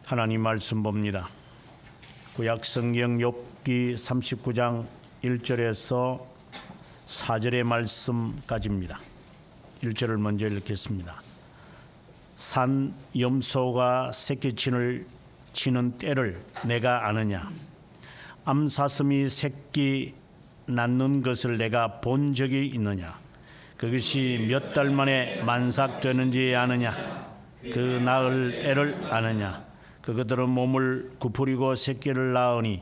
하나님 말씀 봅니다. 구약성경 욥기 39장 1절에서 4절의 말씀까지입니다. 1절을 먼저 읽겠습니다. 산 염소가 새끼친을 치는 때를 내가 아느냐? 암사슴이 새끼 낳는 것을 내가 본 적이 있느냐? 그것이 몇 달 만에 만삭되는지 아느냐? 그 낳을 때를 아느냐? 그것들은 몸을 구부리고 새끼를 낳으니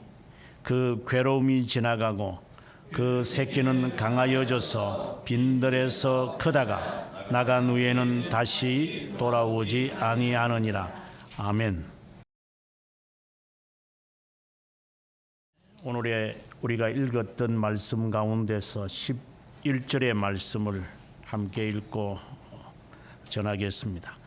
그 괴로움이 지나가고 그 새끼는 강하여져서 빈들에서 크다가 나간 후에는 다시 돌아오지 아니하느니라. 아멘. 오늘의 우리가 읽었던 말씀 가운데서 11절의 말씀을 함께 읽고 전하겠습니다.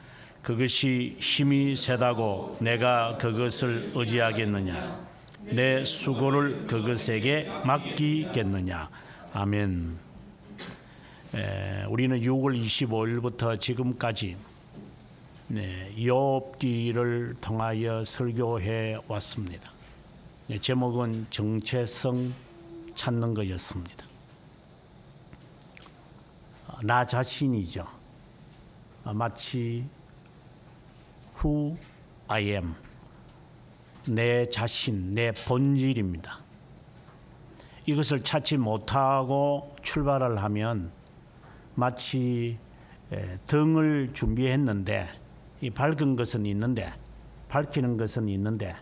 그것이 힘이 세다고 내가 그것을 의지하겠느냐? 내 수고를 그것에게 맡기겠느냐? 아멘. 우리는 6월 25일부터 지금까지 욥기를 통하여 설교해 왔습니다. 제목은 정체성 찾는 것이었습니다. 나 자신이죠. 마치 Who I am, 내 자신, 내 본질입니다. 이것을 찾지 못하고 출발을 하면 마치 등을 준비했는데 이 밝은 것은 있는데 밝히는 것은 있는데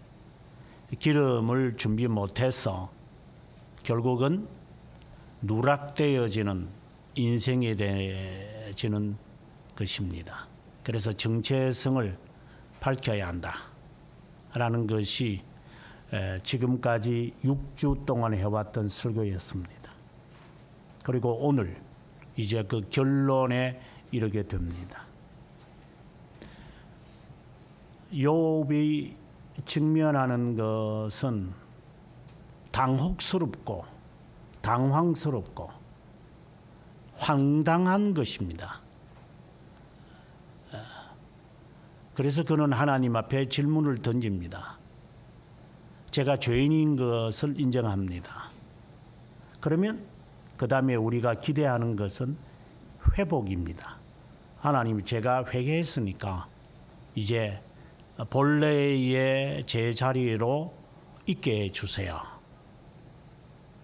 기름을 준비 못해서 결국은 누락되어지는 인생이 되어지는 것입니다. 그래서 정체성을 밝혀야 한다라는 것이 지금까지 6주 동안 해왔던 설교였습니다. 그리고 오늘 이제 그 결론에 이르게 됩니다. 욥이 직면하는 것은 당혹스럽고 당황스럽고 황당한 것입니다. 그래서 그는 하나님 앞에 질문을 던집니다. 제가 죄인인 것을 인정합니다. 그러면 그 다음에 우리가 기대하는 것은 회복입니다. 하나님, 제가 회개했으니까 이제 본래의 제 자리로 있게 해주세요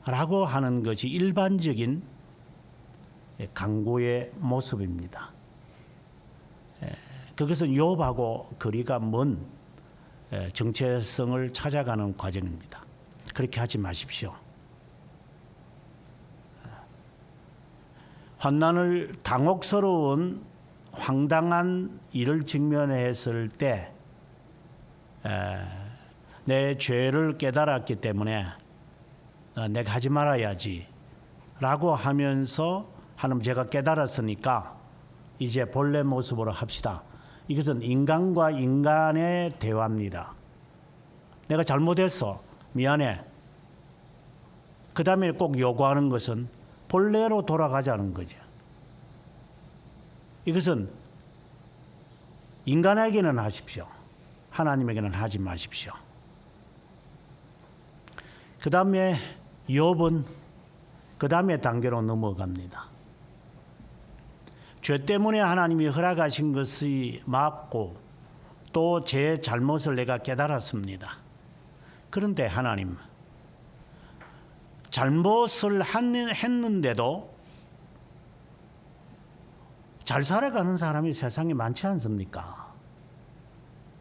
라고 하는 것이 일반적인 간구의 모습입니다. 그것은 욥하고 거리가 먼 정체성을 찾아가는 과정입니다. 그렇게 하지 마십시오. 환난을 당혹스러운 황당한 일을 직면했을 때 내 죄를 깨달았기 때문에 내가 하지 말아야지 라고 하면서 하나님, 제가 깨달았으니까 이제 본래 모습으로 합시다. 이것은 인간과 인간의 대화입니다. 내가 잘못했어. 미안해. 그 다음에 꼭 요구하는 것은 본래로 돌아가자는 거죠. 이것은 인간에게는 하십시오. 하나님에게는 하지 마십시오. 그 다음에 욥은 그 다음에 단계로 넘어갑니다. 죄 때문에 하나님이 허락하신 것이 맞고 또 제 잘못을 내가 깨달았습니다. 그런데 하나님, 잘못을 했는데도 잘 살아가는 사람이 세상에 많지 않습니까?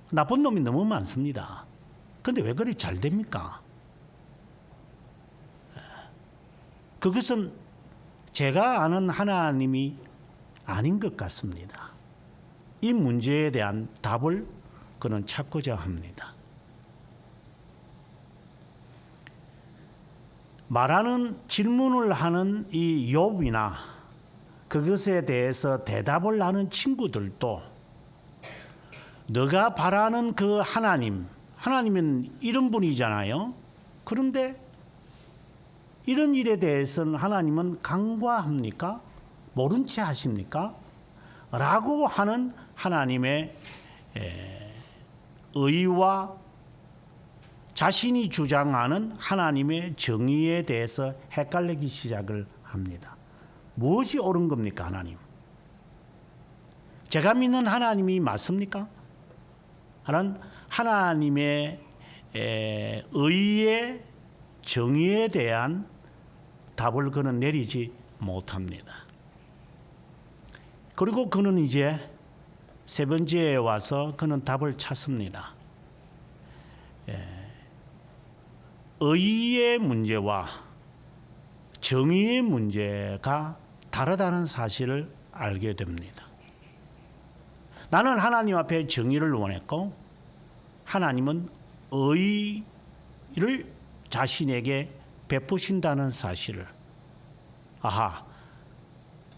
나쁜 놈이 너무 많습니다. 그런데 왜 그리 잘 됩니까? 그것은 제가 아는 하나님이 아닌 것 같습니다. 이 문제에 대한 답을 그는 찾고자 합니다. 말하는 질문을 하는 이 욥이나 그것에 대해서 대답을 하는 친구들도 너가 바라는 그 하나님은 이런 분이잖아요. 그런데 이런 일에 대해서는 하나님은 간과합니까? 모른 채 하십니까? 라고 하는 하나님의 의와 자신이 주장하는 하나님의 정의에 대해서 헷갈리기 시작을 합니다. 무엇이 옳은 겁니까, 하나님? 제가 믿는 하나님이 맞습니까? 하나님의 의의 정의에 대한 답을 그는 내리지 못합니다. 그리고 그는 이제 세 번째에 와서 그는 답을 찾습니다. 의의 문제와 정의의 문제가 다르다는 사실을 알게 됩니다. 나는 하나님 앞에 정의를 원했고 하나님은 의를 자신에게 베푸신다는 사실을,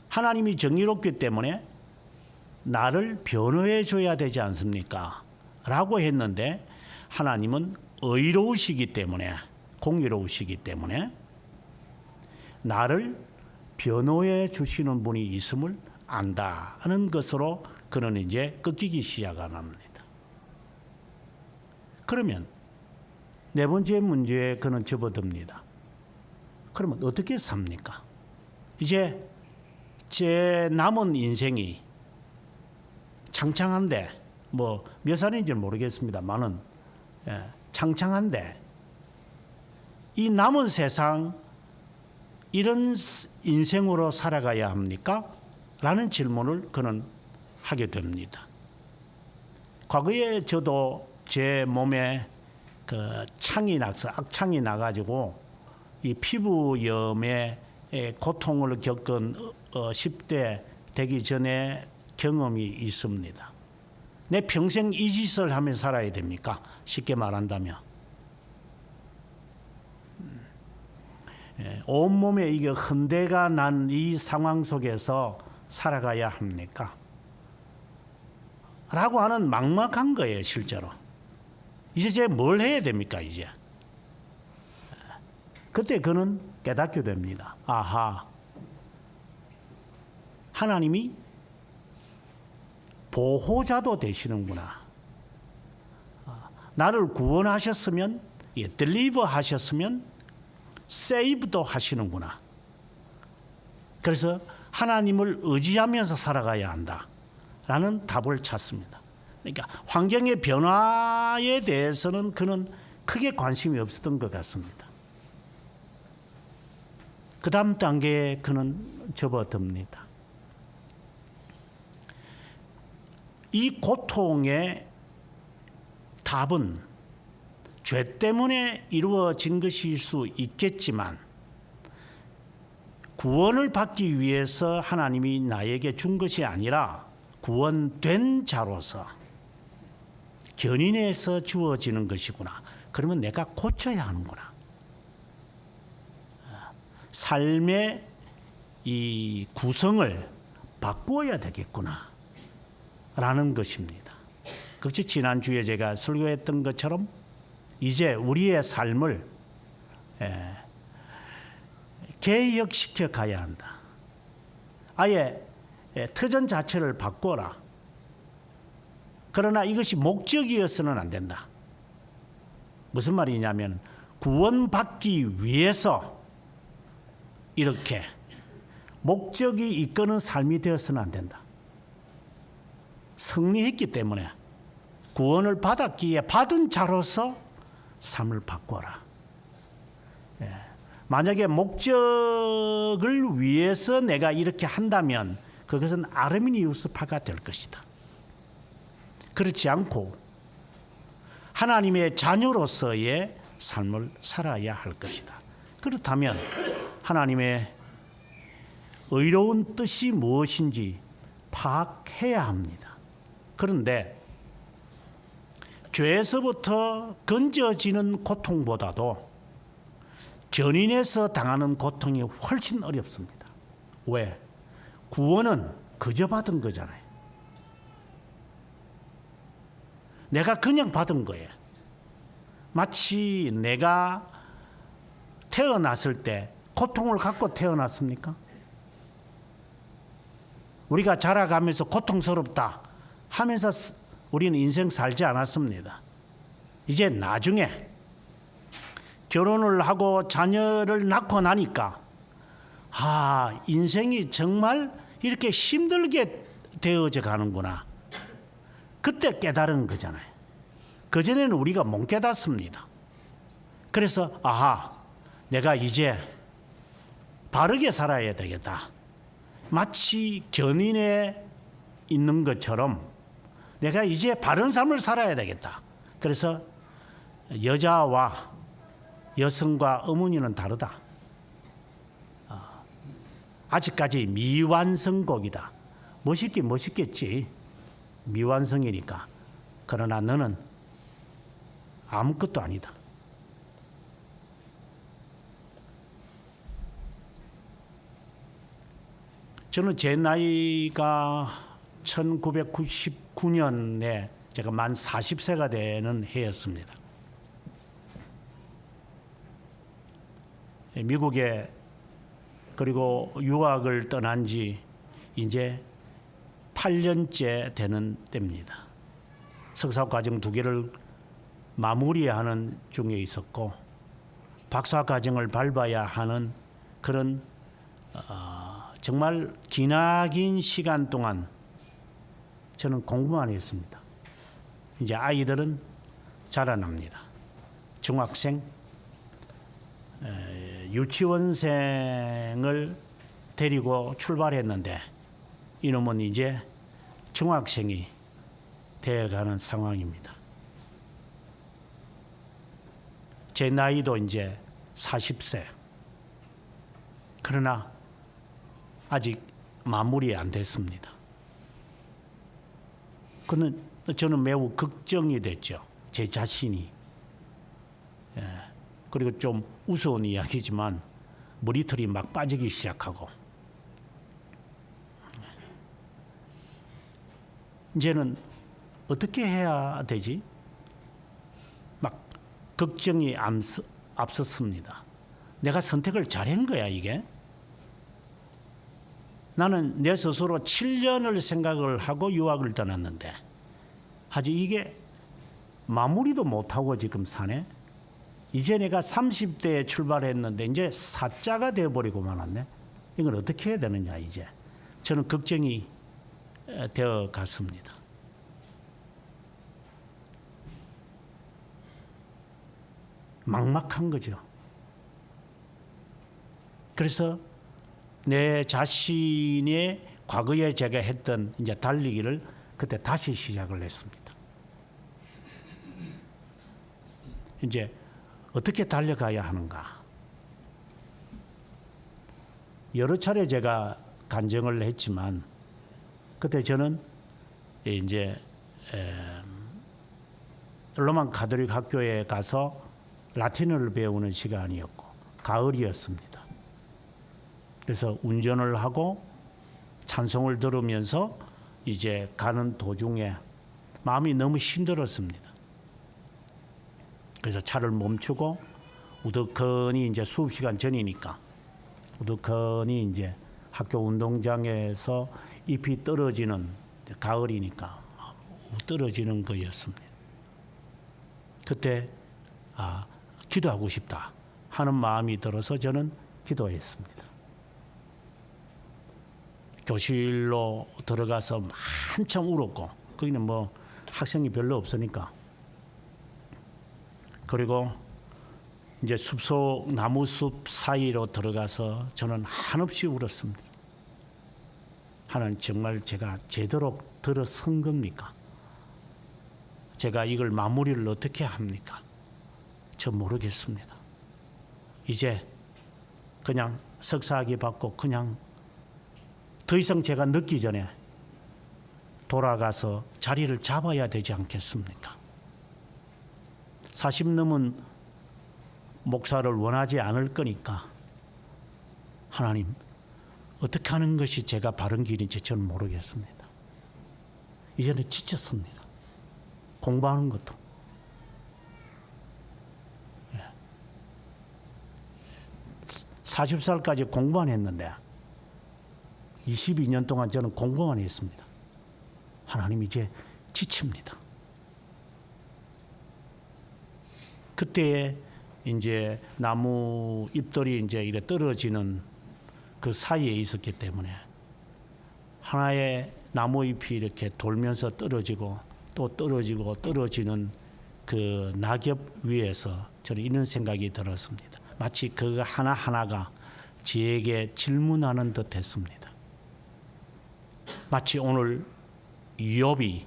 하나님이 정의롭기 때문에 나를 변호해 줘야 되지 않습니까? 라고 했는데 하나님은 의로우시기 때문에, 공의로우시기 때문에 나를 변호해 주시는 분이 있음을 안다는 것으로 그는 이제 꺾이기 시작합니다. 그러면 네 번째 문제에 그는 접어듭니다. 그러면 어떻게 삽니까? 이제 제 남은 인생이 창창한데, 몇 살인지 모르겠습니다만은 창창한데 이 남은 세상 이런 인생으로 살아가야 합니까? 라는 질문을 그는 하게 됩니다. 과거에 저도 제 몸에 악창이 나가지고 이 피부염에 고통을 겪은 10대 되기 전에 경험이 있습니다. 내 평생 이 짓을 하며 살아야 됩니까? 쉽게 말한다면. 온몸에 이게 흔대가 난 이 상황 속에서 살아가야 합니까? 라고 하는 막막한 거예요, 실제로. 이제 제가 뭘 해야 됩니까, 이제? 그때 그는 깨닫게 됩니다. 하나님이 보호자도 되시는구나. 나를 구원하셨으면, 딜리버 하셨으면, 세이브도 하시는구나. 그래서 하나님을 의지하면서 살아가야 한다. 라는 답을 찾습니다. 그러니까 환경의 변화에 대해서는 그는 크게 관심이 없었던 것 같습니다. 그 다음 단계에 그는 접어듭니다. 이 고통의 답은 죄 때문에 이루어진 것일 수 있겠지만 구원을 받기 위해서 하나님이 나에게 준 것이 아니라 구원된 자로서 견인해서 주어지는 것이구나. 그러면 내가 고쳐야 하는구나. 삶의 이 구성을 바꾸어야 되겠구나 라는 것입니다. 그것이 지난주에 제가 설교했던 것처럼 이제 우리의 삶을 개혁시켜 가야 한다. 아예 터전 자체를 바꿔라. 그러나 이것이 목적이어서는 안 된다. 무슨 말이냐면 구원받기 위해서 이렇게 목적이 이끄는 삶이 되어서는 안 된다. 승리했기 때문에 구원을 받았기에 받은 자로서 삶을 바꿔라. 만약에 목적을 위해서 내가 이렇게 한다면 그것은 아르미니우스파가 될 것이다. 그렇지 않고 하나님의 자녀로서의 삶을 살아야 할 것이다. 그렇다면 하나님의 의로운 뜻이 무엇인지 파악해야 합니다. 그런데 죄에서부터 건져지는 고통보다도 견인해서 당하는 고통이 훨씬 어렵습니다. 왜? 구원은 그저 받은 거잖아요. 내가 그냥 받은 거예요. 마치 내가 태어났을 때 고통을 갖고 태어났습니까? 우리가 자라가면서 고통스럽다 하면서 우리는 인생 살지 않았습니다. 이제 나중에 결혼을 하고 자녀를 낳고 나니까 인생이 정말 이렇게 힘들게 되어져 가는구나. 그때 깨달은 거잖아요. 그전에는 우리가 못 깨닫습니다. 그래서 내가 이제 바르게 살아야 되겠다. 마치 견인에 있는 것처럼 내가 이제 바른 삶을 살아야 되겠다. 그래서 여자와 여성과 어머니는 다르다. 아직까지 미완성곡이다. 멋있긴 멋있겠지. 미완성이니까. 그러나 너는 아무것도 아니다. 저는 제 나이가 1999년에 제가 만 40세가 되는 해였습니다. 미국에 그리고 유학을 떠난 지 이제 8년째 되는 때입니다. 석사과정 2개를 마무리하는 중에 있었고 박사과정을 밟아야 하는 그런 정말 기나긴 시간 동안 저는 공부만 했습니다. 이제 아이들은 자라납니다. 중학생, 유치원생을 데리고 출발했는데 이놈은 이제 중학생이 되어가는 상황입니다. 제 나이도 이제 40세. 그러나 아직 마무리 안 됐습니다. 저는 매우 걱정이 됐죠. 제 자신이. 그리고 좀 우스운 이야기지만 머리털이 막 빠지기 시작하고 이제는 어떻게 해야 되지? 막 걱정이 앞섰습니다. 내가 선택을 잘한 거야 이게? 나는 내 스스로 7년을 생각을 하고 유학을 떠났는데 아직 이게 마무리도 못하고 지금 사네. 이제 내가 30대에 출발했는데 이제 사자가 되어버리고 말았네. 이걸 어떻게 해야 되느냐 이제. 저는 걱정이 되어 갔습니다. 막막한 거죠. 그래서 내 자신의 과거에 제가 했던 이제 달리기를 그때 다시 시작을 했습니다. 이제 어떻게 달려가야 하는가? 여러 차례 제가 간증을 했지만 그때 저는 이제 로만 가톨릭 학교에 가서 라틴어를 배우는 시간이었고 가을이었습니다. 그래서 운전을 하고 찬송을 들으면서 이제 가는 도중에 마음이 너무 힘들었습니다. 그래서 차를 멈추고 우두커니 이제 수업 시간 전이니까 우두커니 이제 학교 운동장에서 잎이 떨어지는 가을이니까 떨어지는 거였습니다. 그때 기도하고 싶다 하는 마음이 들어서 저는 기도했습니다. 교실로 들어가서 한참 울었고 거기는 뭐 학생이 별로 없으니까 그리고 이제 숲속 나무숲 사이로 들어가서 저는 한없이 울었습니다. 하나님 정말 제가 제대로 들어선 겁니까? 제가 이걸 마무리를 어떻게 합니까? 저 모르겠습니다. 이제 그냥 석사학위 받고 그냥 더 이상 제가 늦기 전에 돌아가서 자리를 잡아야 되지 않겠습니까? 40 넘은 목사를 원하지 않을 거니까 하나님 어떻게 하는 것이 제가 바른 길인지 저는 모르겠습니다. 이제는 지쳤습니다. 공부하는 것도. 40살까지 공부만 했는데 22년 동안 저는 공부만 했습니다. 하나님 이제 지칩니다. 그때에 이제 나무 잎들이 이제 이래 떨어지는 그 사이에 있었기 때문에 하나의 나무 잎이 이렇게 돌면서 떨어지고 또 떨어지고 떨어지는 그 낙엽 위에서 저는 이런 생각이 들었습니다. 마치 그 하나하나가 저에게 질문하는 듯 했습니다. 마치 오늘 욥이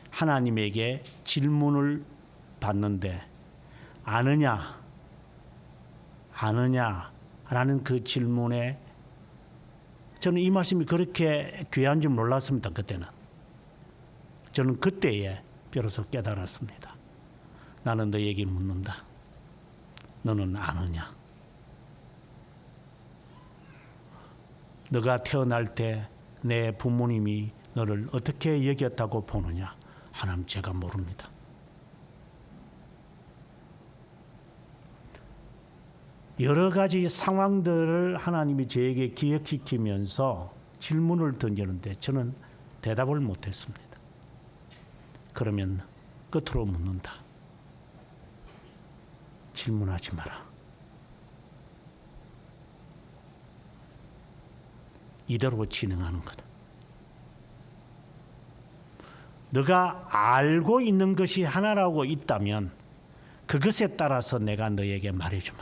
하나님에게 질문을 받는데 아느냐 라는 그 질문에 저는 이 말씀이 그렇게 귀한 줄 몰랐습니다. 그때는. 저는 그때에 비로소 깨달았습니다. 나는 너에게 묻는다. 너는 아느냐? 너가 태어날 때 내 부모님이 너를 어떻게 여겼다고 보느냐? 하나님, 제가 모릅니다. 여러 가지 상황들을 하나님이 저에게 기억시키면서 질문을 던지는데 저는 대답을 못했습니다. 그러면 끝으로 묻는다. 질문하지 마라. 이대로 진행하는 거다. 너가 알고 있는 것이 하나라고 있다면 그것에 따라서 내가 너에게 말해주마.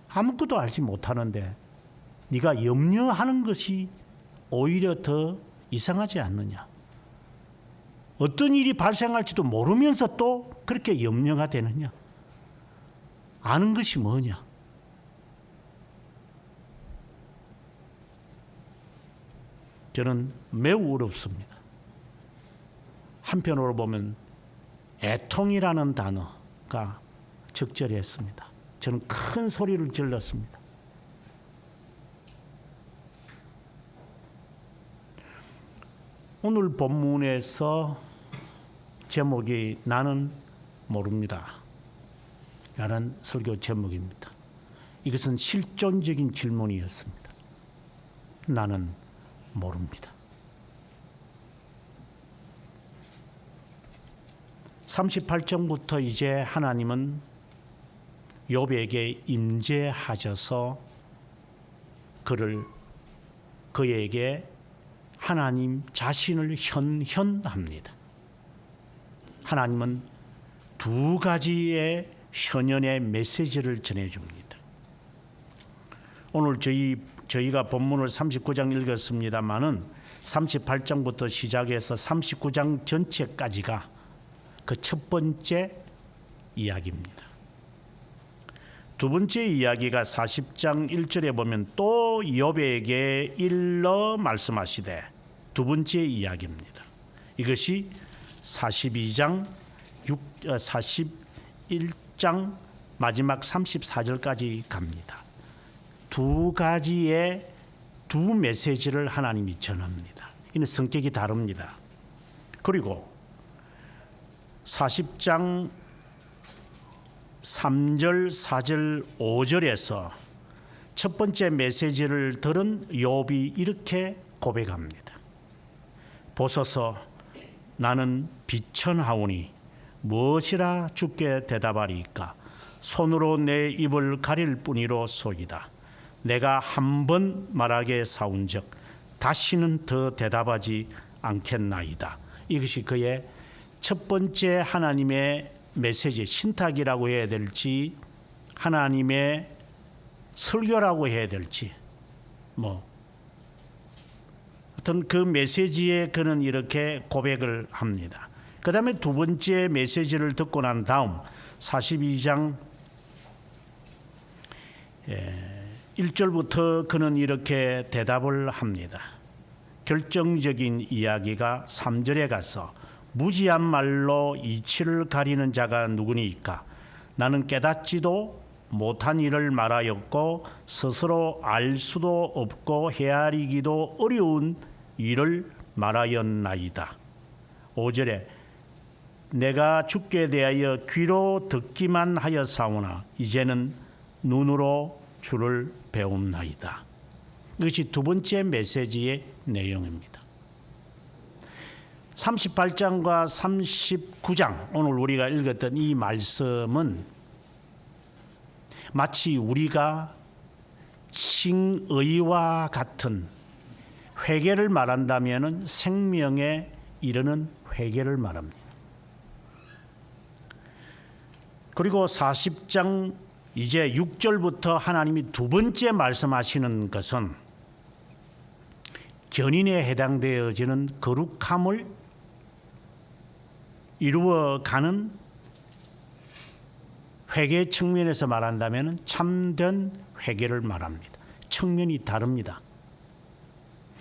아무것도 알지 못하는데 네가 염려하는 것이 오히려 더 이상하지 않느냐. 어떤 일이 발생할지도 모르면서 또 그렇게 염려가 되느냐. 아는 것이 뭐냐. 저는 매우 어렵습니다. 한편으로 보면 애통이라는 단어가 적절했습니다. 저는 큰 소리를 질렀습니다. 오늘 본문에서 제목이 나는 모릅니다 라는 설교 제목입니다. 이것은 실존적인 질문이었습니다. 나는 모릅니다. 38절부터 이제 하나님은 욥에게 임재하셔서 그에게 하나님 자신을 현현합니다. 하나님은 두 가지의 현현의 메시지를 전해줍니다. 오늘 저희가 본문을 39장 읽었습니다마는 38장부터 시작해서 39장 전체까지가 그 첫 번째 이야기입니다. 두 번째 이야기가 40장 1절에 보면 또 욥에게 일러 말씀하시되 두 번째 이야기입니다. 이것이 41장 마지막 34절까지 갑니다. 두 가지의 두 메시지를 하나님이 전합니다. 이는 성격이 다릅니다. 그리고 40장 3절, 4절, 5절에서 첫 번째 메시지를 들은 욥이 이렇게 고백합니다. 보소서 나는 비천하오니 무엇이라 주께 대답하리이까. 손으로 내 입을 가릴 뿐이로소이다. 내가 한 번 말하게 사온즉 다시는 더 대답하지 않겠나이다. 이것이 그의 첫 번째 하나님의 메시지, 신탁이라고 해야 될지 하나님의 설교라고 해야 될지 어떤 그 메시지에 그는 이렇게 고백을 합니다. 그 다음에 두 번째 메시지를 듣고 난 다음 42장 1절부터 그는 이렇게 대답을 합니다. 결정적인 이야기가 3절에 가서 무지한 말로 이치를 가리는 자가 누구니까. 나는 깨닫지도 못한 일을 말하였고 스스로 알 수도 없고 헤아리기도 어려운 일을 말하였나이다. 5절에 내가 주께 대하여 귀로 듣기만 하였사오나 이제는 눈으로 주를 배움나이다. 이것이 두 번째 메시지의 내용입니다. 38장과 39장 오늘 우리가 읽었던 이 말씀은 마치 우리가 칭의와 같은 회개를 말한다면 생명에 이르는 회개를 말합니다. 그리고 40장 이제 6절부터 하나님이 두 번째 말씀하시는 것은 견인에 해당되어지는 거룩함을 이루어가는 회개 측면에서 말한다면 참된 회개를 말합니다. 측면이 다릅니다.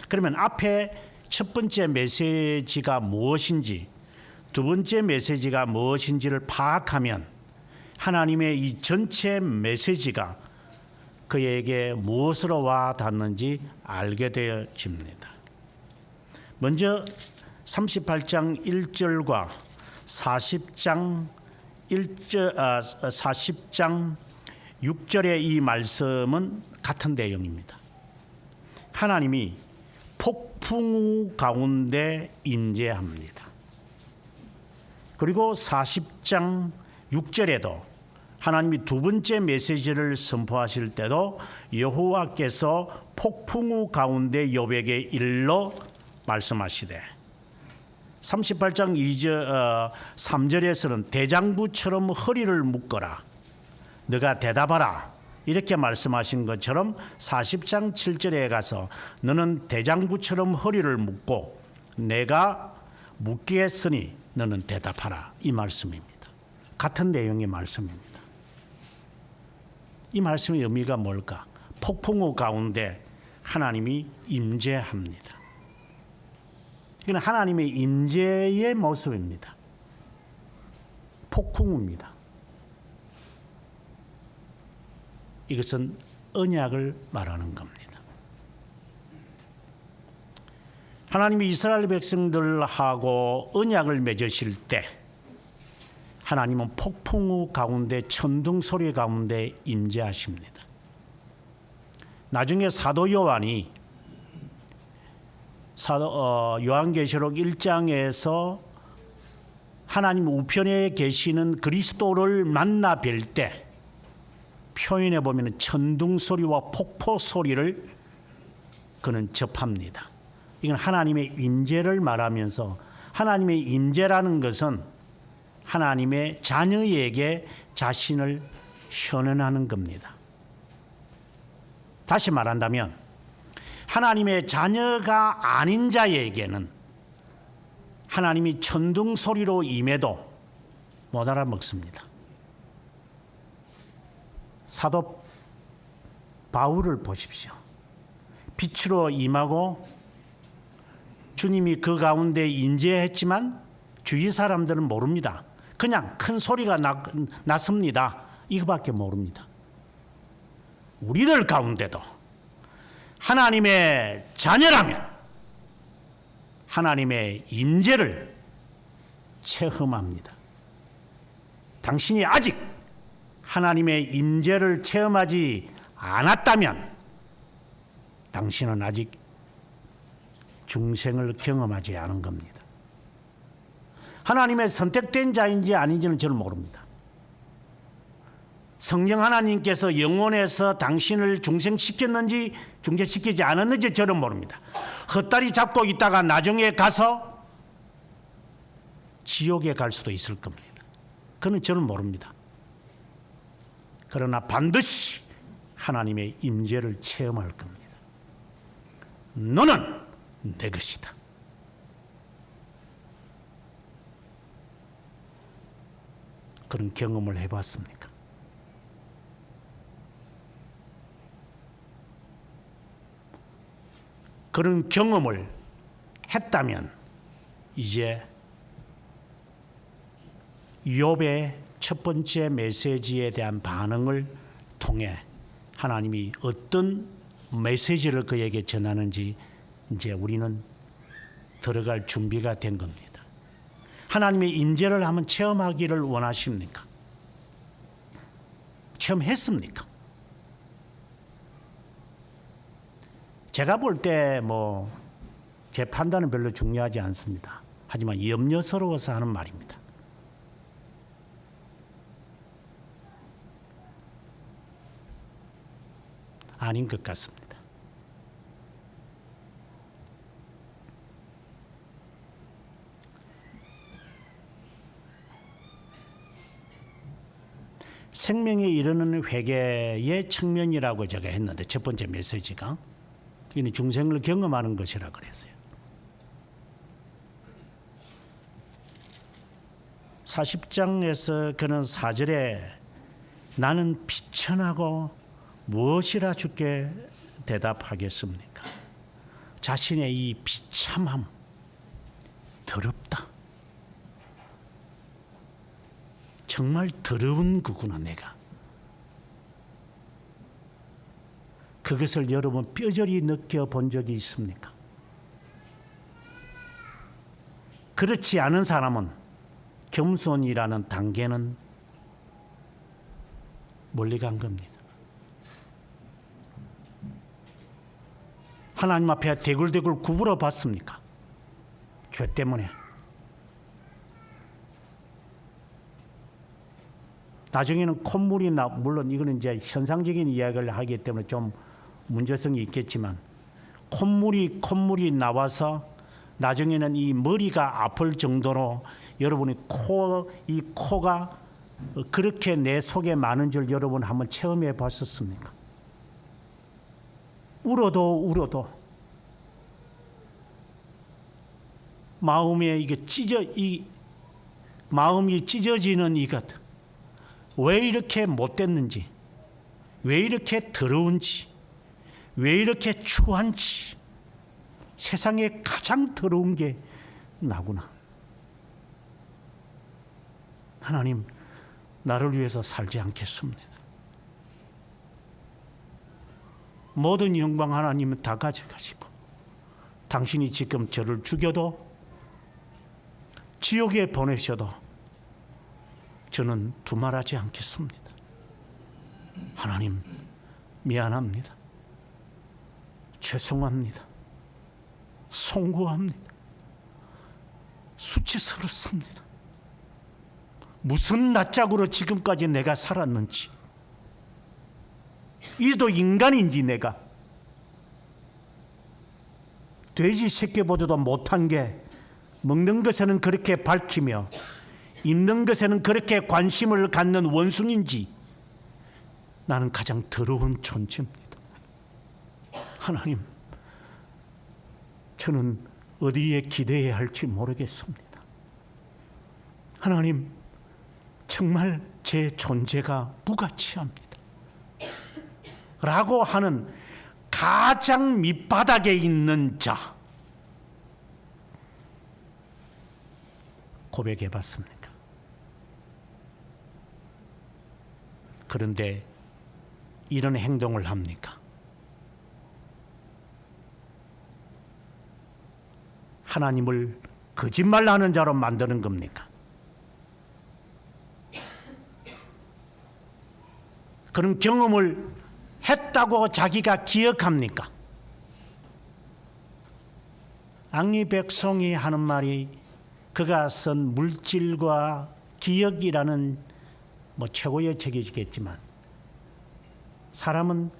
그러면 앞에 첫 번째 메시지가 무엇인지 두 번째 메시지가 무엇인지를 파악하면 하나님의 이 전체 메시지가 그에게 무엇으로 와 닿는지 알게 되어집니다. 먼저 38장 1절과 40장 6절의 이 말씀은 같은 내용입니다. 하나님이 폭풍우 가운데 임재합니다. 그리고 40장 6절에도 하나님이 두 번째 메시지를 선포하실 때도 여호와께서 폭풍우 가운데 욥에게 일러 말씀하시되 38장 3절에서는 대장부처럼 허리를 묶어라 너가 대답하라 이렇게 말씀하신 것처럼 40장 7절에 가서 너는 대장부처럼 허리를 묶고 내가 묻겠으니 너는 대답하라 이 말씀입니다. 같은 내용의 말씀입니다. 이 말씀의 의미가 뭘까? 폭풍우 가운데 하나님이 임재합니다. 이건 하나님의 임재의 모습입니다. 폭풍우입니다. 이것은 언약을 말하는 겁니다. 하나님이 이스라엘 백성들하고 언약을 맺으실 때 하나님은 폭풍우 가운데 천둥 소리 가운데 임재하십니다. 나중에 사도 요한이 요한계시록 1장에서 하나님 우편에 계시는 그리스도를 만나 뵐 때 표현해 보면 천둥 소리와 폭포 소리를 그는 접합니다. 이건 하나님의 임재를 말하면서 하나님의 임재라는 것은 하나님의 자녀에게 자신을 현현하는 겁니다. 다시 말한다면 하나님의 자녀가 아닌 자에게는 하나님이 천둥 소리로 임해도 못 알아먹습니다. 사도 바울을 보십시오. 빛으로 임하고 주님이 그 가운데 임재했지만 주위 사람들은 모릅니다. 그냥 큰 소리가 났습니다. 이거밖에 모릅니다. 우리들 가운데도 하나님의 자녀라면 하나님의 임재를 체험합니다. 당신이 아직 하나님의 임재를 체험하지 않았다면 당신은 아직 중생을 경험하지 않은 겁니다. 하나님의 선택된 자인지 아닌지는 저는 모릅니다. 성령 하나님께서 영혼에서 당신을 중생시켰는지 중생시키지 않았는지 저는 모릅니다. 헛다리 잡고 있다가 나중에 가서 지옥에 갈 수도 있을 겁니다. 그건 저는 모릅니다. 그러나 반드시 하나님의 임재를 체험할 겁니다. 너는 내 것이다. 그런 경험을 해봤습니까? 그런 경험을 했다면 이제 욥의 첫 번째 메시지에 대한 반응을 통해 하나님이 어떤 메시지를 그에게 전하는지 이제 우리는 들어갈 준비가 된 겁니다. 하나님의 임재를 한번 체험하기를 원하십니까? 체험했습니까? 제가 볼 때 제 판단은 별로 중요하지 않습니다. 하지만 염려스러워서 하는 말입니다. 아닌 것 같습니다. 생명에 이르는 회개의 측면이라고 제가 했는데 첫 번째 메시지가 이는 중생을 경험하는 것이라 그랬어요. 40장에서 그는 4절에 나는 비천하고 무엇이라 주께 대답하겠습니까? 자신의 이 비참함, 더럽다. 정말 더러운 거구나 내가. 그것을 여러분 뼈저리 느껴본 적이 있습니까? 그렇지 않은 사람은 겸손이라는 단계는 멀리 간 겁니다. 하나님 앞에 대굴대굴 구부러 봤습니까? 죄 때문에. 나중에는 콧물이 물론 이거는 이제 현상적인 이야기를 하기 때문에 좀 문제성이 있겠지만 콧물이 나와서 나중에는 이 머리가 아플 정도로 여러분이 이 코가 그렇게 내 속에 많은 줄 여러분 한번 체험해 봤었습니까? 울어도 마음에 이게 마음이 찢어지는 이것. 왜 이렇게 못됐는지, 왜 이렇게 더러운지, 왜 이렇게 추한지, 세상에 가장 더러운 게 나구나. 하나님, 나를 위해서 살지 않겠습니다. 모든 영광 하나님은 다 가져가시고 당신이 지금 저를 죽여도 지옥에 보내셔도 저는 두말하지 않겠습니다. 하나님, 미안합니다. 죄송합니다. 송구합니다. 수치스럽습니다. 무슨 낯짝으로 지금까지 내가 살았는지, 이도 인간인지 내가 돼지 새끼보다도 못한 게 먹는 것에는 그렇게 밝히며 입는 것에는 그렇게 관심을 갖는 원숭인지 나는 가장 더러운 존재입니다. 하나님, 저는 어디에 기대해야 할지 모르겠습니다. 하나님, 정말 제 존재가 무가치합니다. 라고 하는 가장 밑바닥에 있는 자 고백해 봤습니까? 그런데 이런 행동을 합니까? 하나님을 거짓말하는 자로 만드는 겁니까? 그런 경험을 했다고 자기가 기억합니까? 앙리 백송이 하는 말이 그가 쓴 물질과 기억이라는 최고의 책이겠지만 사람은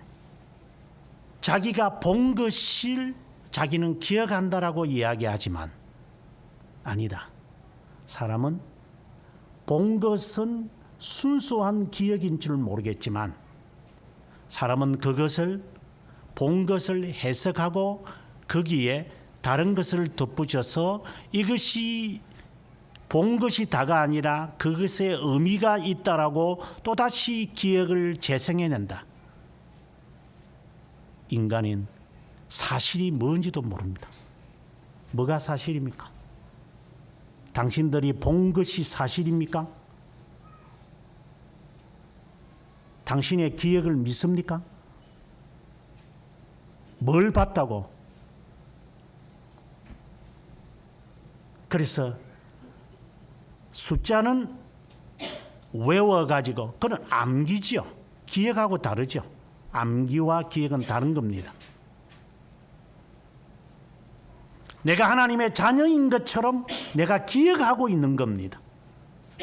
자기가 본 것을 자기는 기억한다라고 이야기하지만 아니다. 사람은 본 것은 순수한 기억인 줄 모르겠지만 사람은 그것을 본 것을 해석하고 거기에 다른 것을 덧붙여서 이것이 본 것이 다가 아니라 그것에 의미가 있다라고 또다시 기억을 재생해낸다. 인간인 사실이 뭔지도 모릅니다. 뭐가 사실입니까? 당신들이 본 것이 사실입니까? 당신의 기억을 믿습니까? 뭘 봤다고? 그래서 숫자는 외워가지고 그건 암기죠. 기억하고 다르죠. 암기와 기억은 다른 겁니다. 내가 하나님의 자녀인 것처럼 내가 기억하고 있는 겁니다.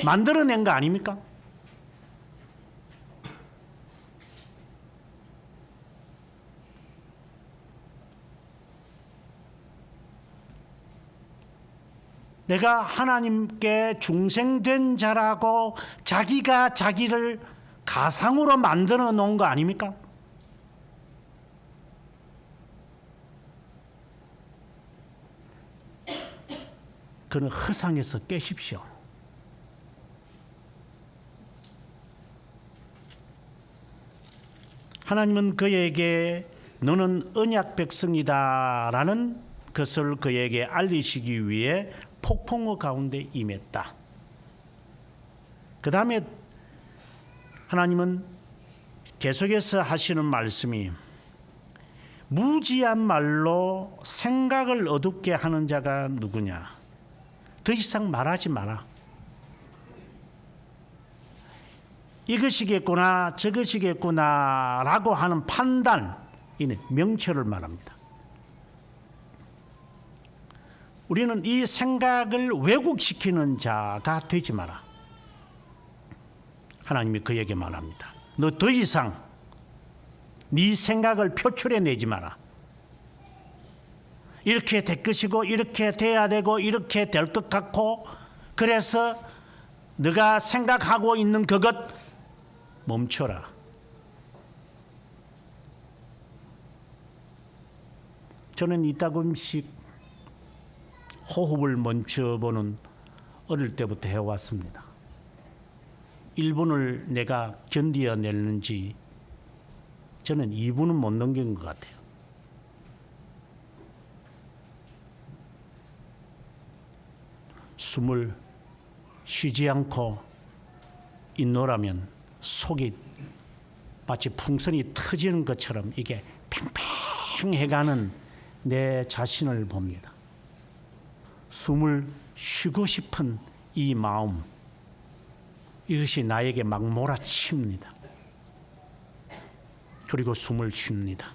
만들어낸 거 아닙니까? 내가 하나님께 중생된 자라고 자기가 자기를 가상으로 만들어 놓은 거 아닙니까? 그는 허상에서 깨십시오. 하나님은 그에게 너는 언약 백성이다라는 것을 그에게 알리시기 위해 폭풍우 가운데 임했다. 그 다음에 하나님은 계속해서 하시는 말씀이 무지한 말로 생각을 어둡게 하는 자가 누구냐. 더 이상 말하지 마라. 이것이겠구나 저것이겠구나 라고 하는 판단, 이는 명철을 말합니다. 우리는 이 생각을 왜곡시키는 자가 되지 마라. 하나님이 그에게 말합니다. 너 더 이상 네 생각을 표출해내지 마라. 이렇게 될 것이고 이렇게 돼야 되고 이렇게 될 것 같고, 그래서 네가 생각하고 있는 그것 멈춰라. 저는 이따금씩 호흡을 멈춰보는 어릴 때부터 해왔습니다. 1분을 내가 견디어냈는지 저는 2분은 못 넘긴 것 같아요. 숨을 쉬지 않고 있노라면 속이 마치 풍선이 터지는 것처럼 이게 팽팽해가는 내 자신을 봅니다. 숨을 쉬고 싶은 이 마음, 이것이 나에게 막 몰아칩니다. 그리고 숨을 쉽니다.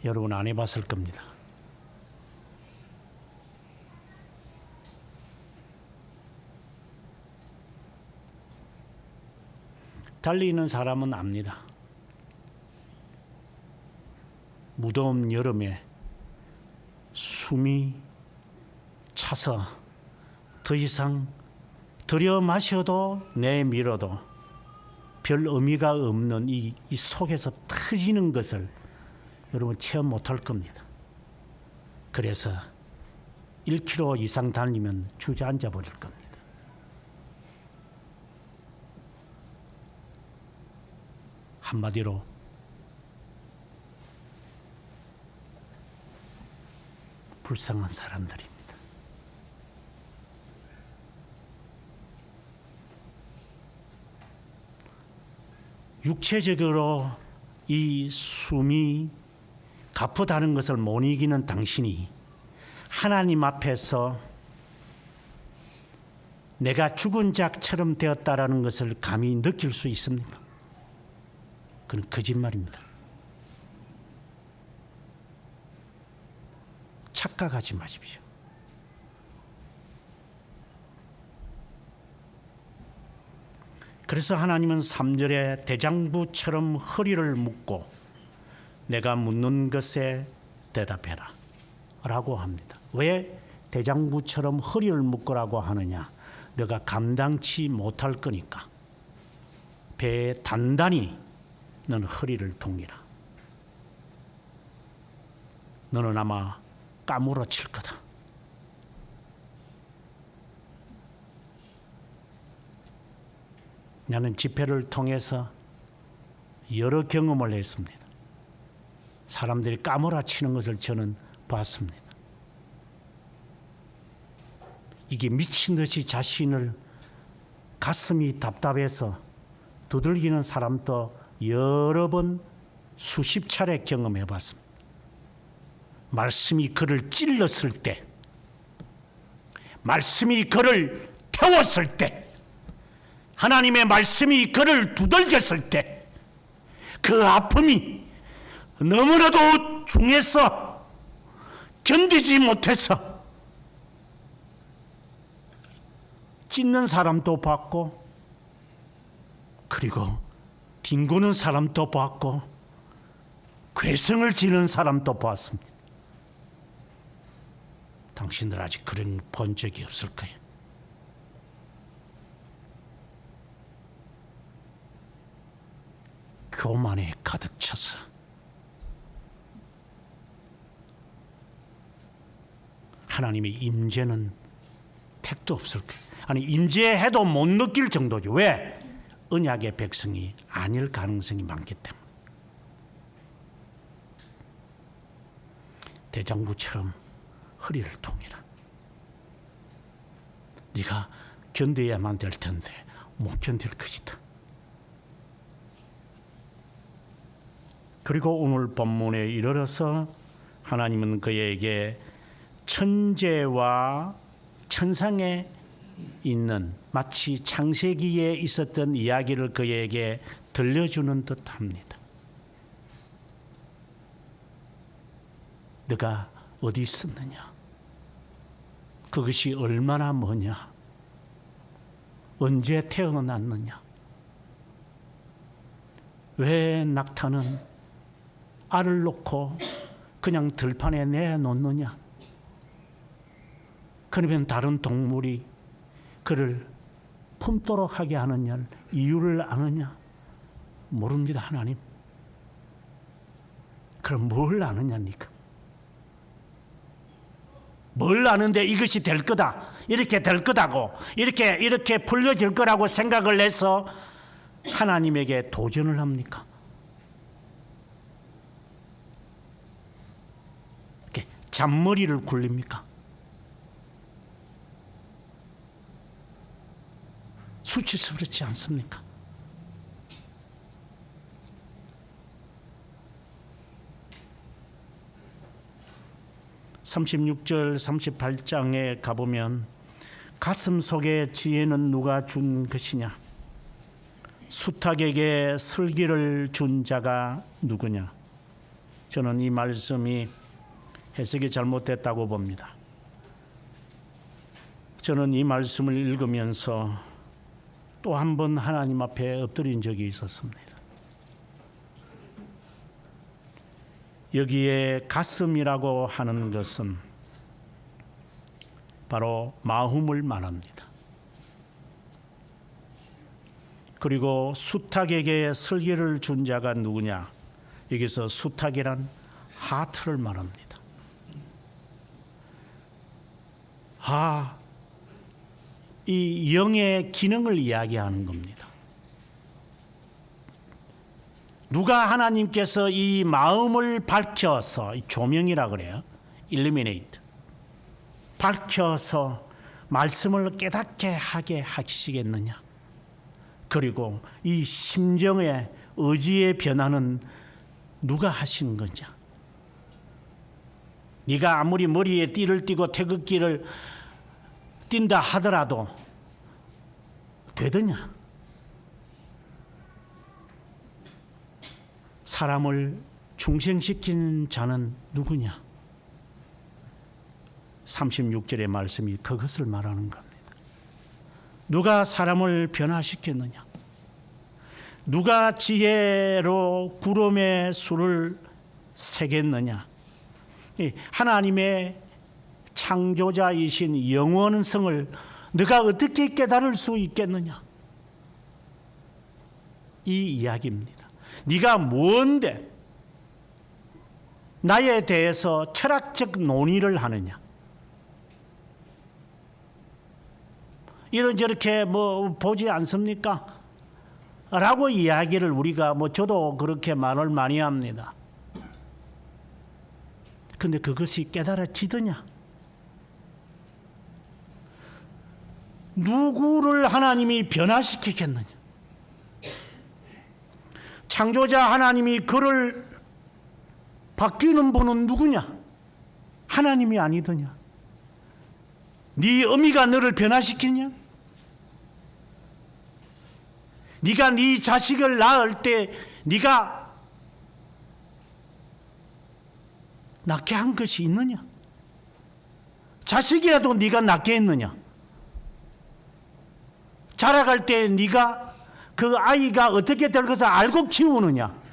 여러분 안 해봤을 겁니다. 달리는 사람은 압니다. 무더운 여름에 숨이 차서 더 이상 들여 마셔도 내밀어도 별 의미가 없는 이 속에서 터지는 것을 여러분 체험 못할 겁니다. 그래서 1km 이상 달리면 주저앉아 버릴 겁니다. 한마디로 불쌍한 사람들입니다. 육체적으로 이 숨이 가쁘다는 것을 못 이기는 당신이 하나님 앞에서 내가 죽은 자처럼 되었다라는 것을 감히 느낄 수 있습니까? 그건 거짓말입니다. 착각하지 마십시오. 그래서 하나님은 3절에 대장부처럼 허리를 묶고 내가 묻는 것에 대답해라 라고 합니다. 왜 대장부처럼 허리를 묶으라고 하느냐? 너가 감당치 못할 거니까 배에 단단히 너는 허리를 동이라. 너는 아마 까무러칠 거다. 나는 집회를 통해서 여러 경험을 했습니다. 사람들이 까무러치는 것을 저는 봤습니다. 이게 미친 듯이 자신을 가슴이 답답해서 두들기는 사람도 여러 번 수십 차례 경험해 봤습니다. 말씀이 그를 찔렀을 때, 말씀이 그를 태웠을 때 하나님의 말씀이 그를 두들겼을 때 그 아픔이 너무나도 중해서 견디지 못해서 찢는 사람도 봤고, 그리고 뒹구는 사람도 봤고, 괴성을 지는 사람도 보았습니다. 당신들 아직 그런 본 적이 없을 거예요. 교만에 가득 차서 하나님의 임재는 택도 없을 거예요. 아니, 임재해도 못 느낄 정도죠. 왜? 언약의 백성이 아닐 가능성이 많기 때문에. 대장부처럼 허리를 통이라. 네가 견뎌야만 될 텐데 못 견딜 것이다. 그리고 오늘 본문에 이르러서 하나님은 그에게 천재와 천상에 있는 마치 창세기에 있었던 이야기를 그에게 들려주는 듯합니다. 네가 어디 있었느냐? 그것이 얼마나 머냐? 언제 태어났느냐? 왜 낙타는 알을 놓고 그냥 들판에 내놓느냐? 그러면 다른 동물이 그를 품도록 하게 하느냐? 이유를 아느냐? 모릅니다, 하나님. 그럼 뭘 아느냐니까? 뭘 아는데 이것이 될 거다, 이렇게 될 거다고, 이렇게 풀려질 거라고 생각을 해서 하나님에게 도전을 합니까? 이렇게 잔머리를 굴립니까? 수치스럽지 않습니까? (36절) (38장에) 가보면 가슴 속에 지혜는 누가 준 것이냐? 수탉에게 슬기를 준 자가 누구냐? 저는 이 말씀이 해석이 잘못됐다고 봅니다. 저는 이 말씀을 읽으면서 또 한 번 하나님 앞에 엎드린 적이 있었습니다. 여기에 가슴이라고 하는 것은 바로 마음을 말합니다. 그리고 수탉에게 슬기를 준 자가 누구냐? 여기서 수탉이란 하트를 말합니다. 이 영의 기능을 이야기하는 겁니다. 누가 하나님께서 이 마음을 밝혀서, 조명이라 그래요, illuminate, 밝혀서 말씀을 깨닫게 하게 하시겠느냐? 그리고 이 심정의 의지의 변화는 누가 하시는 거냐? 네가 아무리 머리에 띠를 띠고 태극기를 띈다 하더라도 되더냐? 사람을 중생시킨 자는 누구냐? 36절의 말씀이 그것을 말하는 겁니다. 누가 사람을 변화시켰느냐? 누가 지혜로 구름의 수를 세겠느냐? 하나님의 창조자이신 영원성을 네가 어떻게 깨달을 수 있겠느냐? 이 이야기입니다. 네가 뭔데 나에 대해서 철학적 논의를 하느냐? 이런저렇게 보지 않습니까? 라고 이야기를 우리가 저도 그렇게 말을 많이 합니다. 근데 그것이 깨달아지더냐? 누구를 하나님이 변화시키겠느냐? 창조자 하나님이 그를 바뀌는 분은 누구냐? 하나님이 아니더냐? 네 어미가 너를 변화시키냐? 네가 네 자식을 낳을 때 네가 낳게 한 것이 있느냐? 자식이라도 네가 낳게 했느냐? 자라갈 때 네가 그 아이가 어떻게 될 것을 알고 키우느냐?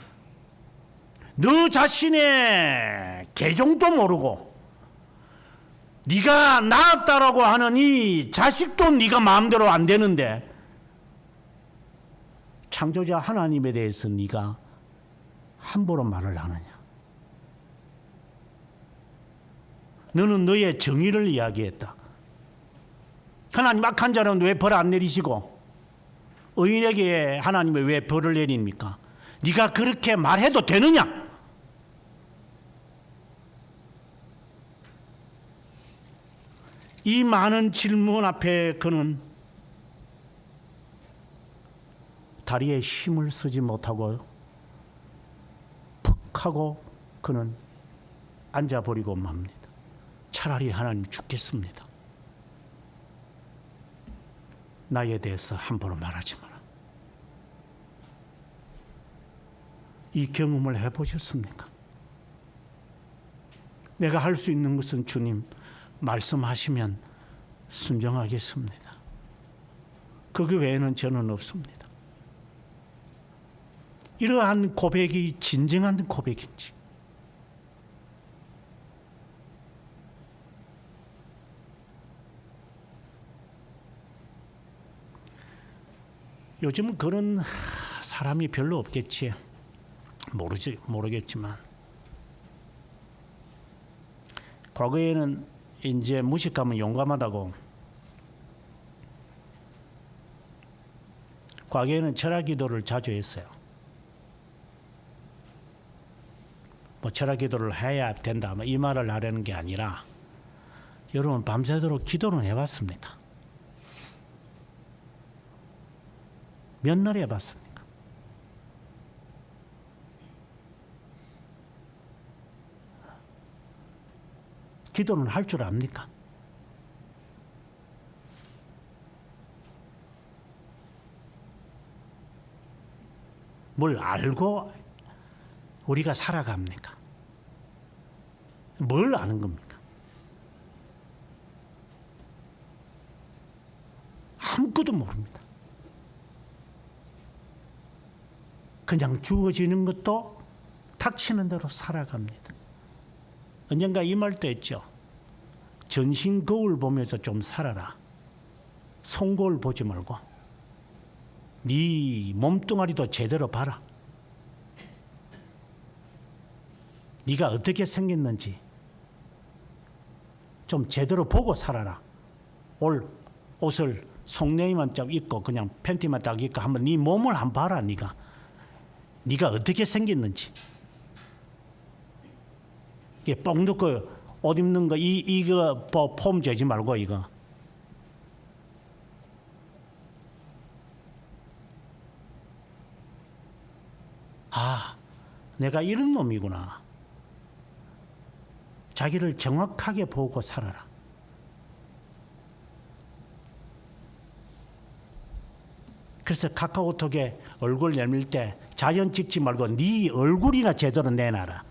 너 자신의 개종도 모르고 네가 낳았다라고 하는 이 자식도 네가 마음대로 안 되는데 창조자 하나님에 대해서 네가 함부로 말을 하느냐? 너는 너의 정의를 이야기했다. 하나님, 악한 자는 왜 벌 안 내리시고 의인에게 하나님이 왜 벌을 내립니까? 네가 그렇게 말해도 되느냐? 이 많은 질문 앞에 그는 다리에 힘을 쓰지 못하고 푹 하고 그는 앉아버리고 맙니다. 차라리 하나님 죽겠습니다. 나에 대해서 함부로 말하지 마라. 이 경험을 해보셨습니까? 내가 할 수 있는 것은 주님 말씀하시면 순종하겠습니다. 그 외에는 저는 없습니다. 이러한 고백이 진정한 고백인지, 요즘은 그런 사람이 별로 없겠지. 모르겠지만 과거에는 이제 무식하면 용감하다고, 과거에는 철학 기도를 자주 했어요. 뭐 철학 기도를 해야 된다 이 말을 하려는 게 아니라, 여러분 밤새도록 기도는 해봤습니까? 몇 날 해봤습니까? 기도는 할 줄 압니까? 뭘 알고 우리가 살아갑니까? 뭘 아는 겁니까? 아무것도 모릅니다. 그냥 주어지는 것도 닥치는 대로 살아갑니다. 언젠가 이 말도 했죠. 전신 거울 보면서 좀 살아라. 손거울 보지 말고 네 몸뚱아리도 제대로 봐라. 네가 어떻게 생겼는지 좀 제대로 보고 살아라. 옷을 속내만 좀 입고 그냥 팬티만 딱 입고 한번 네 몸을 한번 봐라. 네가 어떻게 생겼는지. 이게 뻥 넣고 옷 입는 거 이거 폼 재지 말고 이거. 아, 내가 이런 놈이구나. 자기를 정확하게 보고 살아라. 그래서 카카오톡에 얼굴 내밀 때 자연 찍지 말고 네 얼굴이나 제대로 내놔라.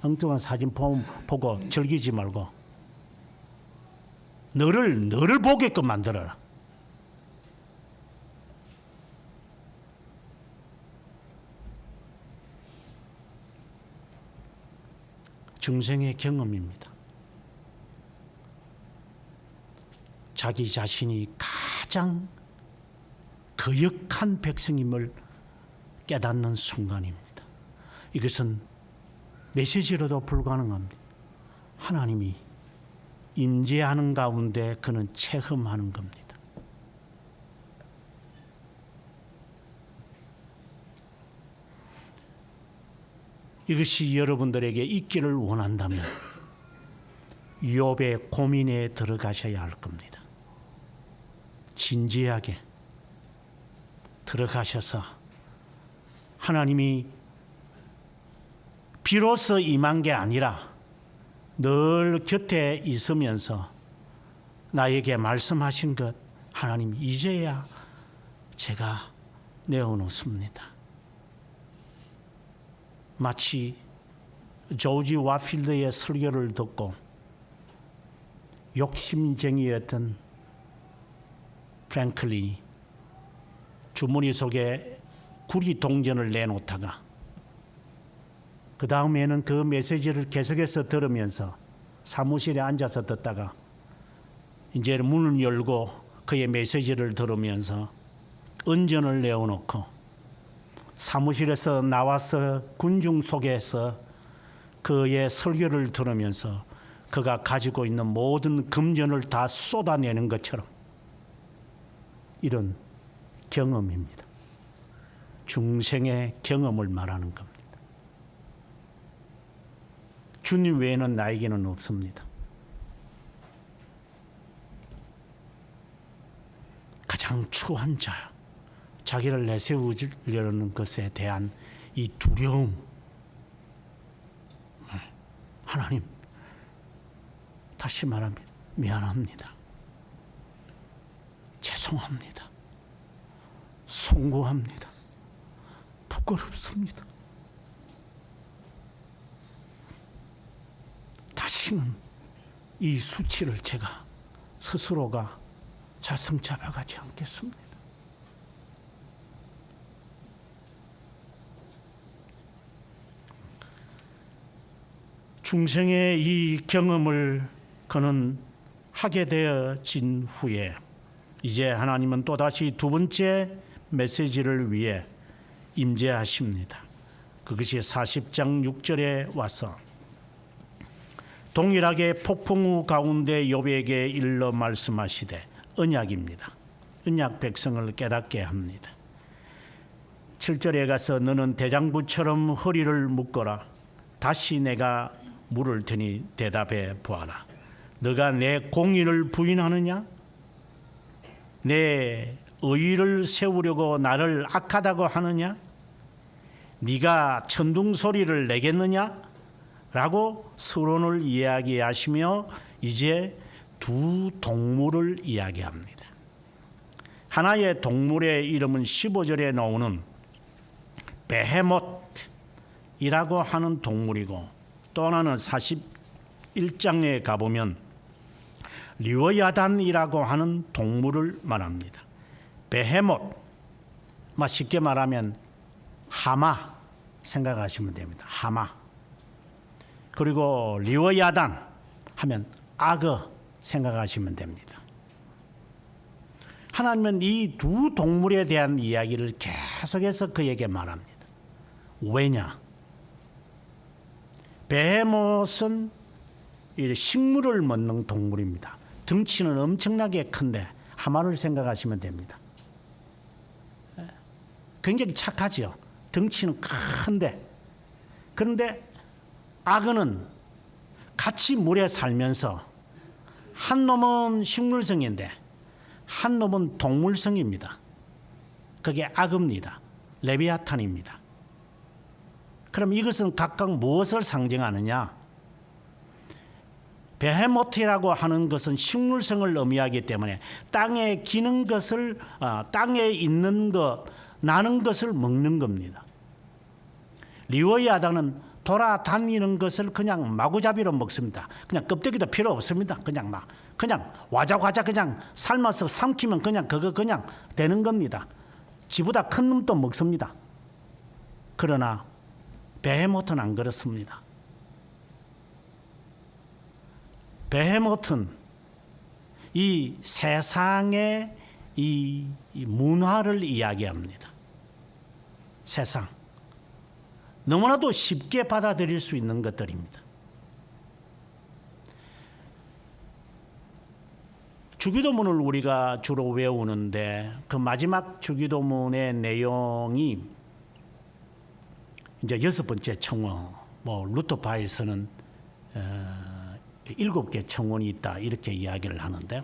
엉뚱한 사진 보고 즐기지 말고 너를 보게끔 만들어라. 중생의 경험입니다. 자기 자신이 가장 거역한 백성임을 깨닫는 순간입니다. 이것은 메시지로도 불가능합니다. 하나님이 임재하는 가운데 그는 체험하는 겁니다. 이것이 여러분들에게 있기를 원한다면 욥의 고민에 들어가셔야 할 겁니다. 진지하게 들어가셔서 하나님이 비로소 임한 게 아니라 늘 곁에 있으면서 나에게 말씀하신 것, 하나님 이제야 제가 내어놓습니다. 마치 조지 와필드의 설교를 듣고 욕심쟁이였던 프랭클린이 주머니 속에 구리 동전을 내놓다가 그 다음에는 그 메시지를 계속해서 들으면서 사무실에 앉아서 듣다가 이제 문을 열고 그의 메시지를 들으면서 은전을 내어놓고 사무실에서 나와서 군중 속에서 그의 설교를 들으면서 그가 가지고 있는 모든 금전을 다 쏟아내는 것처럼 이런 경험입니다. 중생의 경험을 말하는 겁니다. 주님 외에는 나에게는 없습니다. 가장 추한 자, 자기를 내세우려는 것에 대한 이 두려움. 하나님, 다시 말합니다. 미안합니다. 죄송합니다. 송구합니다. 부끄럽습니다. 다시는 이 수치를 제가 스스로가 자성 잡아가지 않겠습니다. 중생의 이 경험을 그는 하게 되어진 후에 이제 하나님은 또다시 두 번째 메시지를 위해 임재하십니다. 그것이 40장 6절에 와서 동일하게 폭풍 우 가운데 욥에게 일러 말씀하시되 언약입니다. 언약 백성을 깨닫게 합니다. 7절에 가서 너는 대장부처럼 허리를 묶어라. 다시 내가 물을 테니 대답해 보아라. 너가 내 공의를 부인하느냐? 내 의를 세우려고 나를 악하다고 하느냐? 네가 천둥소리를 내겠느냐? 라고 서론을 이야기하시며 이제 두 동물을 이야기합니다. 하나의 동물의 이름은 15절에 나오는 베헤못이라고 하는 동물이고 또 하나는 41장에 가보면 리워야단이라고 하는 동물을 말합니다. 베헤못, 쉽게 말하면 하마 생각하시면 됩니다. 하마. 그리고 리워야단 하면 악어 생각하시면 됩니다. 하나님은 이 두 동물에 대한 이야기를 계속해서 그에게 말합니다. 왜냐? 베헤못은 식물을 먹는 동물입니다. 덩치는 엄청나게 큰데 하마를 생각하시면 됩니다. 굉장히 착하죠. 덩치는 큰데 그런데 악어는 같이 물에 살면서 한 놈은 식물성인데 한 놈은 동물성입니다. 그게 악어입니다. 레비아탄입니다. 그럼 이것은 각각 무엇을 상징하느냐? 베헤모트라고 하는 것은 식물성을 의미하기 때문에 땅에 기는 것을 땅에 있는 것, 나는 것을 먹는 겁니다. 리워야단은 돌아다니는 것을 그냥 마구잡이로 먹습니다. 그냥 껍데기도 필요 없습니다. 그냥 와자와자 그냥 삶아서 삼키면 그냥 그거 그냥 되는 겁니다. 지보다 큰 놈도 먹습니다. 그러나 베헤모트는 안 그렇습니다. 베헤모트는 이 세상의 이 문화를 이야기합니다. 세상. 너무나도 쉽게 받아들일 수 있는 것들입니다. 주기도문을 우리가 주로 외우는데 그 마지막 주기도문의 내용이 이제 6번째 청원, 루터파에서는 7개 청원이 있다 이렇게 이야기를 하는데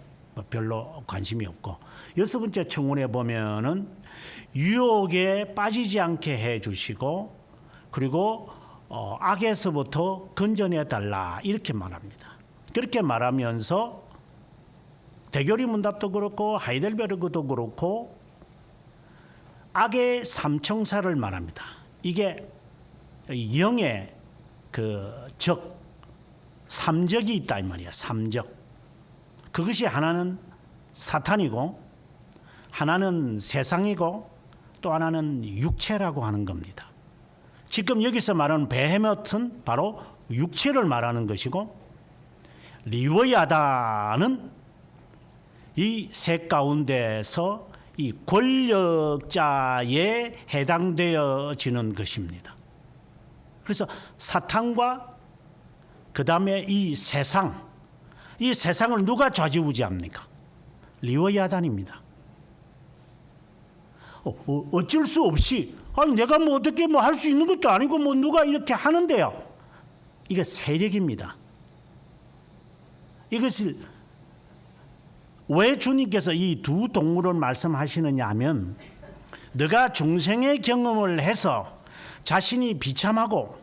별로 관심이 없고 6번째 청원에 보면은 유혹에 빠지지 않게 해주시고 그리고 악에서부터 건져내 달라 이렇게 말합니다. 그렇게 말하면서 대교리 문답도 그렇고 하이델베르그도 그렇고 악의 삼총사를 말합니다. 이게 영의 그 적, 삼적이 있다 이 말이야. 삼적. 그것이 하나는 사탄이고 하나는 세상이고 또 하나는 육체라고 하는 겁니다. 지금 여기서 말하는 베헤모트는 바로 육체를 말하는 것이고 리워야단은 이 셋 가운데서 이 권력자에 해당되어지는 것입니다. 그래서 사탄과 그 다음에 이 세상을 누가 좌지우지합니까? 리워야단입니다. 어쩔 수 없이 아니 내가 뭐 어떻게 뭐 할 수 있는 것도 아니고 뭐 누가 이렇게 하는데요. 이게 세력입니다. 이것을 왜 주님께서 이 두 동물을 말씀하시느냐 하면 너가 중생의 경험을 해서 자신이 비참하고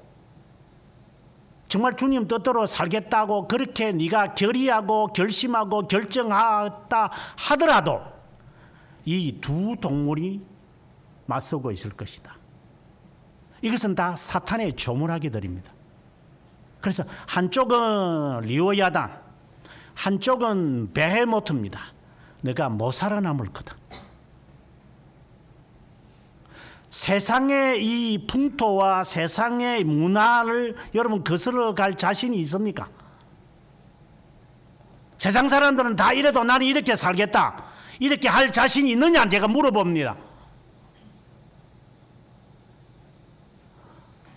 정말 주님 뜻대로 살겠다고 그렇게 네가 결의하고 결심하고 결정하다 하더라도 이 두 동물이 맞서고 있을 것이다. 이것은 다 사탄의 조물하기들입니다. 그래서 한쪽은 리워야단, 한쪽은 베헤모트입니다. 너가 못 살아남을 거다. 세상의 이 풍토와 세상의 문화를 여러분 거슬러 갈 자신이 있습니까? 세상 사람들은 다 이래도 나는 이렇게 살겠다. 이렇게 할 자신이 있느냐 제가 물어봅니다.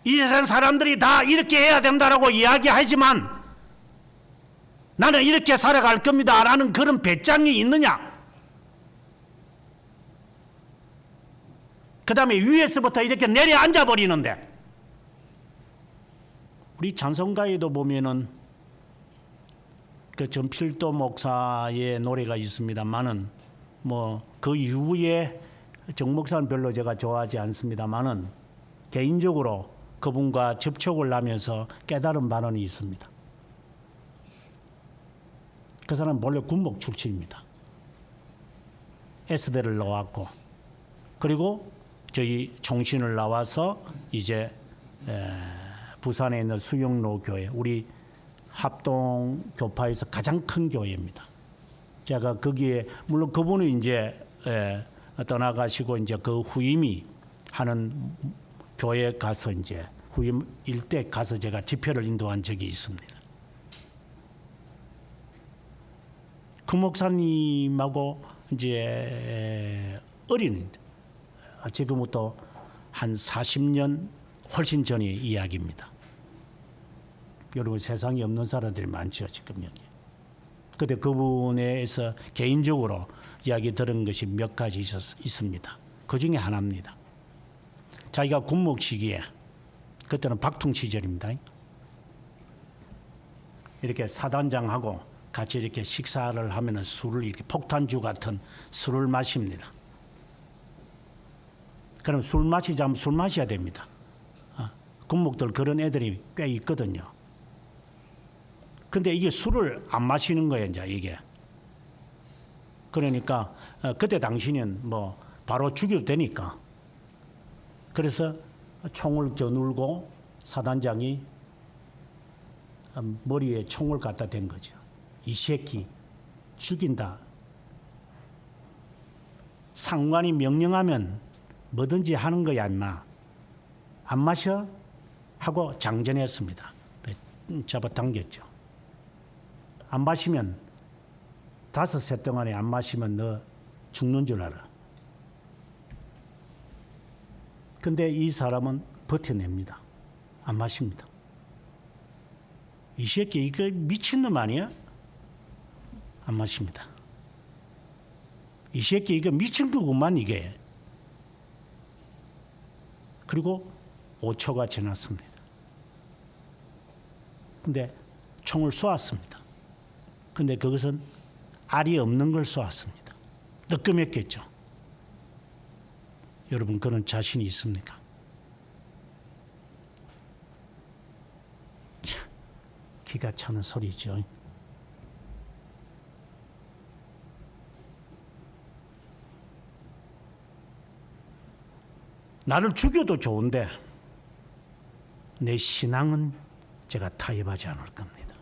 이 세상 사람들이 다 이렇게 해야 된다라고 이야기하지만 나는 이렇게 살아갈 겁니다 라는 그런 배짱이 있느냐? 그 다음에 위에서부터 이렇게 내려앉아 버리는데 우리 찬송가에도 보면은 그 전필도 목사의 노래가 있습니다만은 뭐 그 이후에 정 목사는 별로 제가 좋아하지 않습니다만은 개인적으로 그분과 접촉을 하면서 깨달은 바는 있습니다. 그 사람은 원래 군목 출신입니다. S대를 나왔고 그리고 저희 총신을 나와서 이제 부산에 있는 수영로 교회 우리 합동 교파에서 가장 큰 교회입니다. 제가 거기에 물론 그분은 이제 떠나가시고 이제 그 후임이 하는 교회 가서 이제 후임 일대 가서 제가 집회를 인도한 적이 있습니다. 그 목사님하고 이제 어린 지금부터 한 40년 훨씬 전의 이야기입니다. 여러분 세상에 없는 사람들이 많죠 지금 여기. 그때 그분에서 개인적으로 이야기 들은 것이 몇 가지 있습니다. 그 중에 하나입니다. 자기가 군목 시기에 그때는 박통 시절입니다. 이렇게 사단장하고 같이 이렇게 식사를 하면은 술을 이렇게 폭탄주 같은 술을 마십니다. 그럼 술 마시자면 술 마셔야 됩니다. 군목들 그런 애들이 꽤 있거든요. 근데 이게 술을 안 마시는 거예요, 이제 이게. 그러니까 그때 당시는 뭐 바로 죽여도 되니까. 그래서 총을 겨누고 사단장이 머리에 총을 갖다 댄 거죠. 이 새끼 죽인다. 상관이 명령하면 뭐든지 하는 거야 임마. 안 마셔? 하고 장전했습니다. 잡아당겼죠. 안 마시면 5세 동안에 안 마시면 너 죽는 줄 알아. 근데 이 사람은 버텨냅니다. 안 마십니다. 이 새끼 이거 미친놈 아니야? 안 마십니다. 이 새끼 이거 미친 거구만 이게. 그리고 5초가 지났습니다. 근데 총을 쏘았습니다. 근데 그것은 알이 없는 걸 쏘았습니다. 뜨끔했겠죠. 여러분 그런 자신이 있습니까? 기가 차는 소리죠. 나를 죽여도 좋은데 내 신앙은 제가 타협하지 않을 겁니다.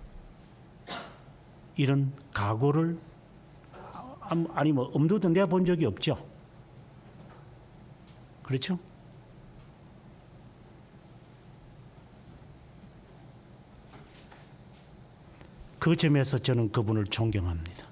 이런 각오를 아니 뭐 엄두도 내본 적이 없죠. 그렇죠? 그 점에서 저는 그분을 존경합니다.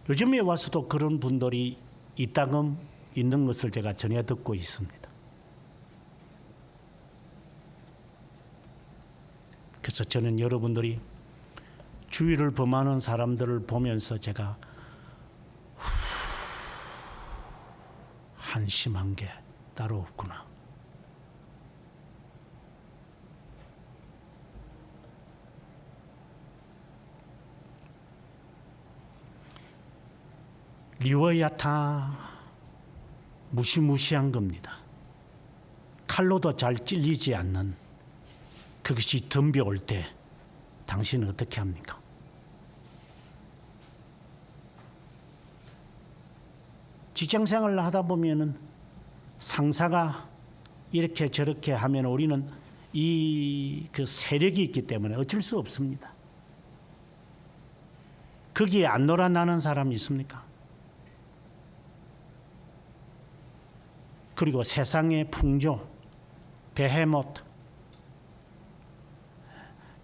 요즘에 와서도 그런 분들이 이따금 있는 것을 제가 전해 듣고 있습니다. 그래서 저는 여러분들이 주의를 범하는 사람들을 보면서 제가 한심한 게 따로 없구나. 리워야타 무시무시한 겁니다. 칼로도 잘 찔리지 않는 그것이 덤벼올 때 당신은 어떻게 합니까? 직장생활을 하다 보면은 상사가 이렇게 저렇게 하면 우리는 그 세력이 있기 때문에 어쩔 수 없습니다. 거기에 안 놀아나는 사람이 있습니까? 그리고 세상의 풍조, 베헤모트,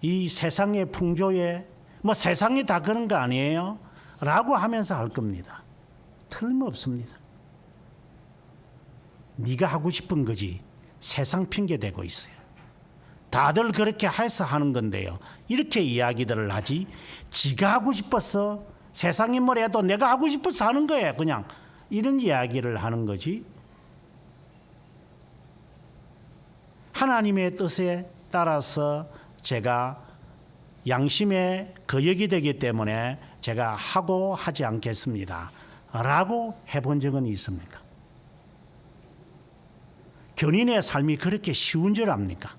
이 세상의 풍조에 뭐 세상이 다 그런 거 아니에요? 라고 하면서 할 겁니다. 틀림없습니다. 네가 하고 싶은 거지 세상 핑계 대고 있어요. 다들 그렇게 해서 하는 건데요. 이렇게 이야기들을 하지 지가 하고 싶어서 세상이 뭐래도 내가 하고 싶어서 하는 거예요. 그냥 이런 이야기를 하는 거지. 하나님의 뜻에 따라서 제가 양심의 거역이 되기 때문에 제가 하고 하지 않겠습니다. 라고 해본 적은 있습니까? 견인의 삶이 그렇게 쉬운 줄 압니까?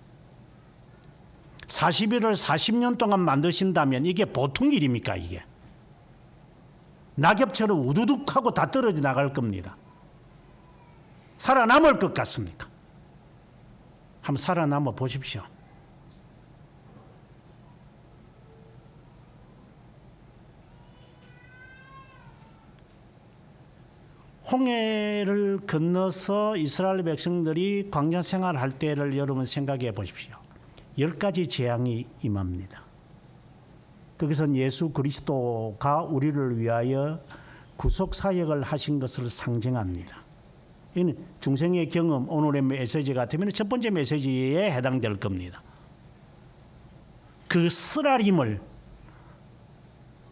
40일을 40년 동안 만드신다면 이게 보통 일입니까? 이게 낙엽처럼 우두둑 하고 다 떨어져 나갈 겁니다. 살아남을 것 같습니까? 한번 살아남아 보십시오. 홍해를 건너서 이스라엘 백성들이 광야 생활할 때를 여러분 생각해 보십시오. 10가지 재앙이 임합니다. 거기선 예수 그리스도가 우리를 위하여 구속 사역을 하신 것을 상징합니다. 이는 중생의 경험, 오늘의 메시지 같으면 첫 번째 메시지에 해당될 겁니다. 그 쓰라림을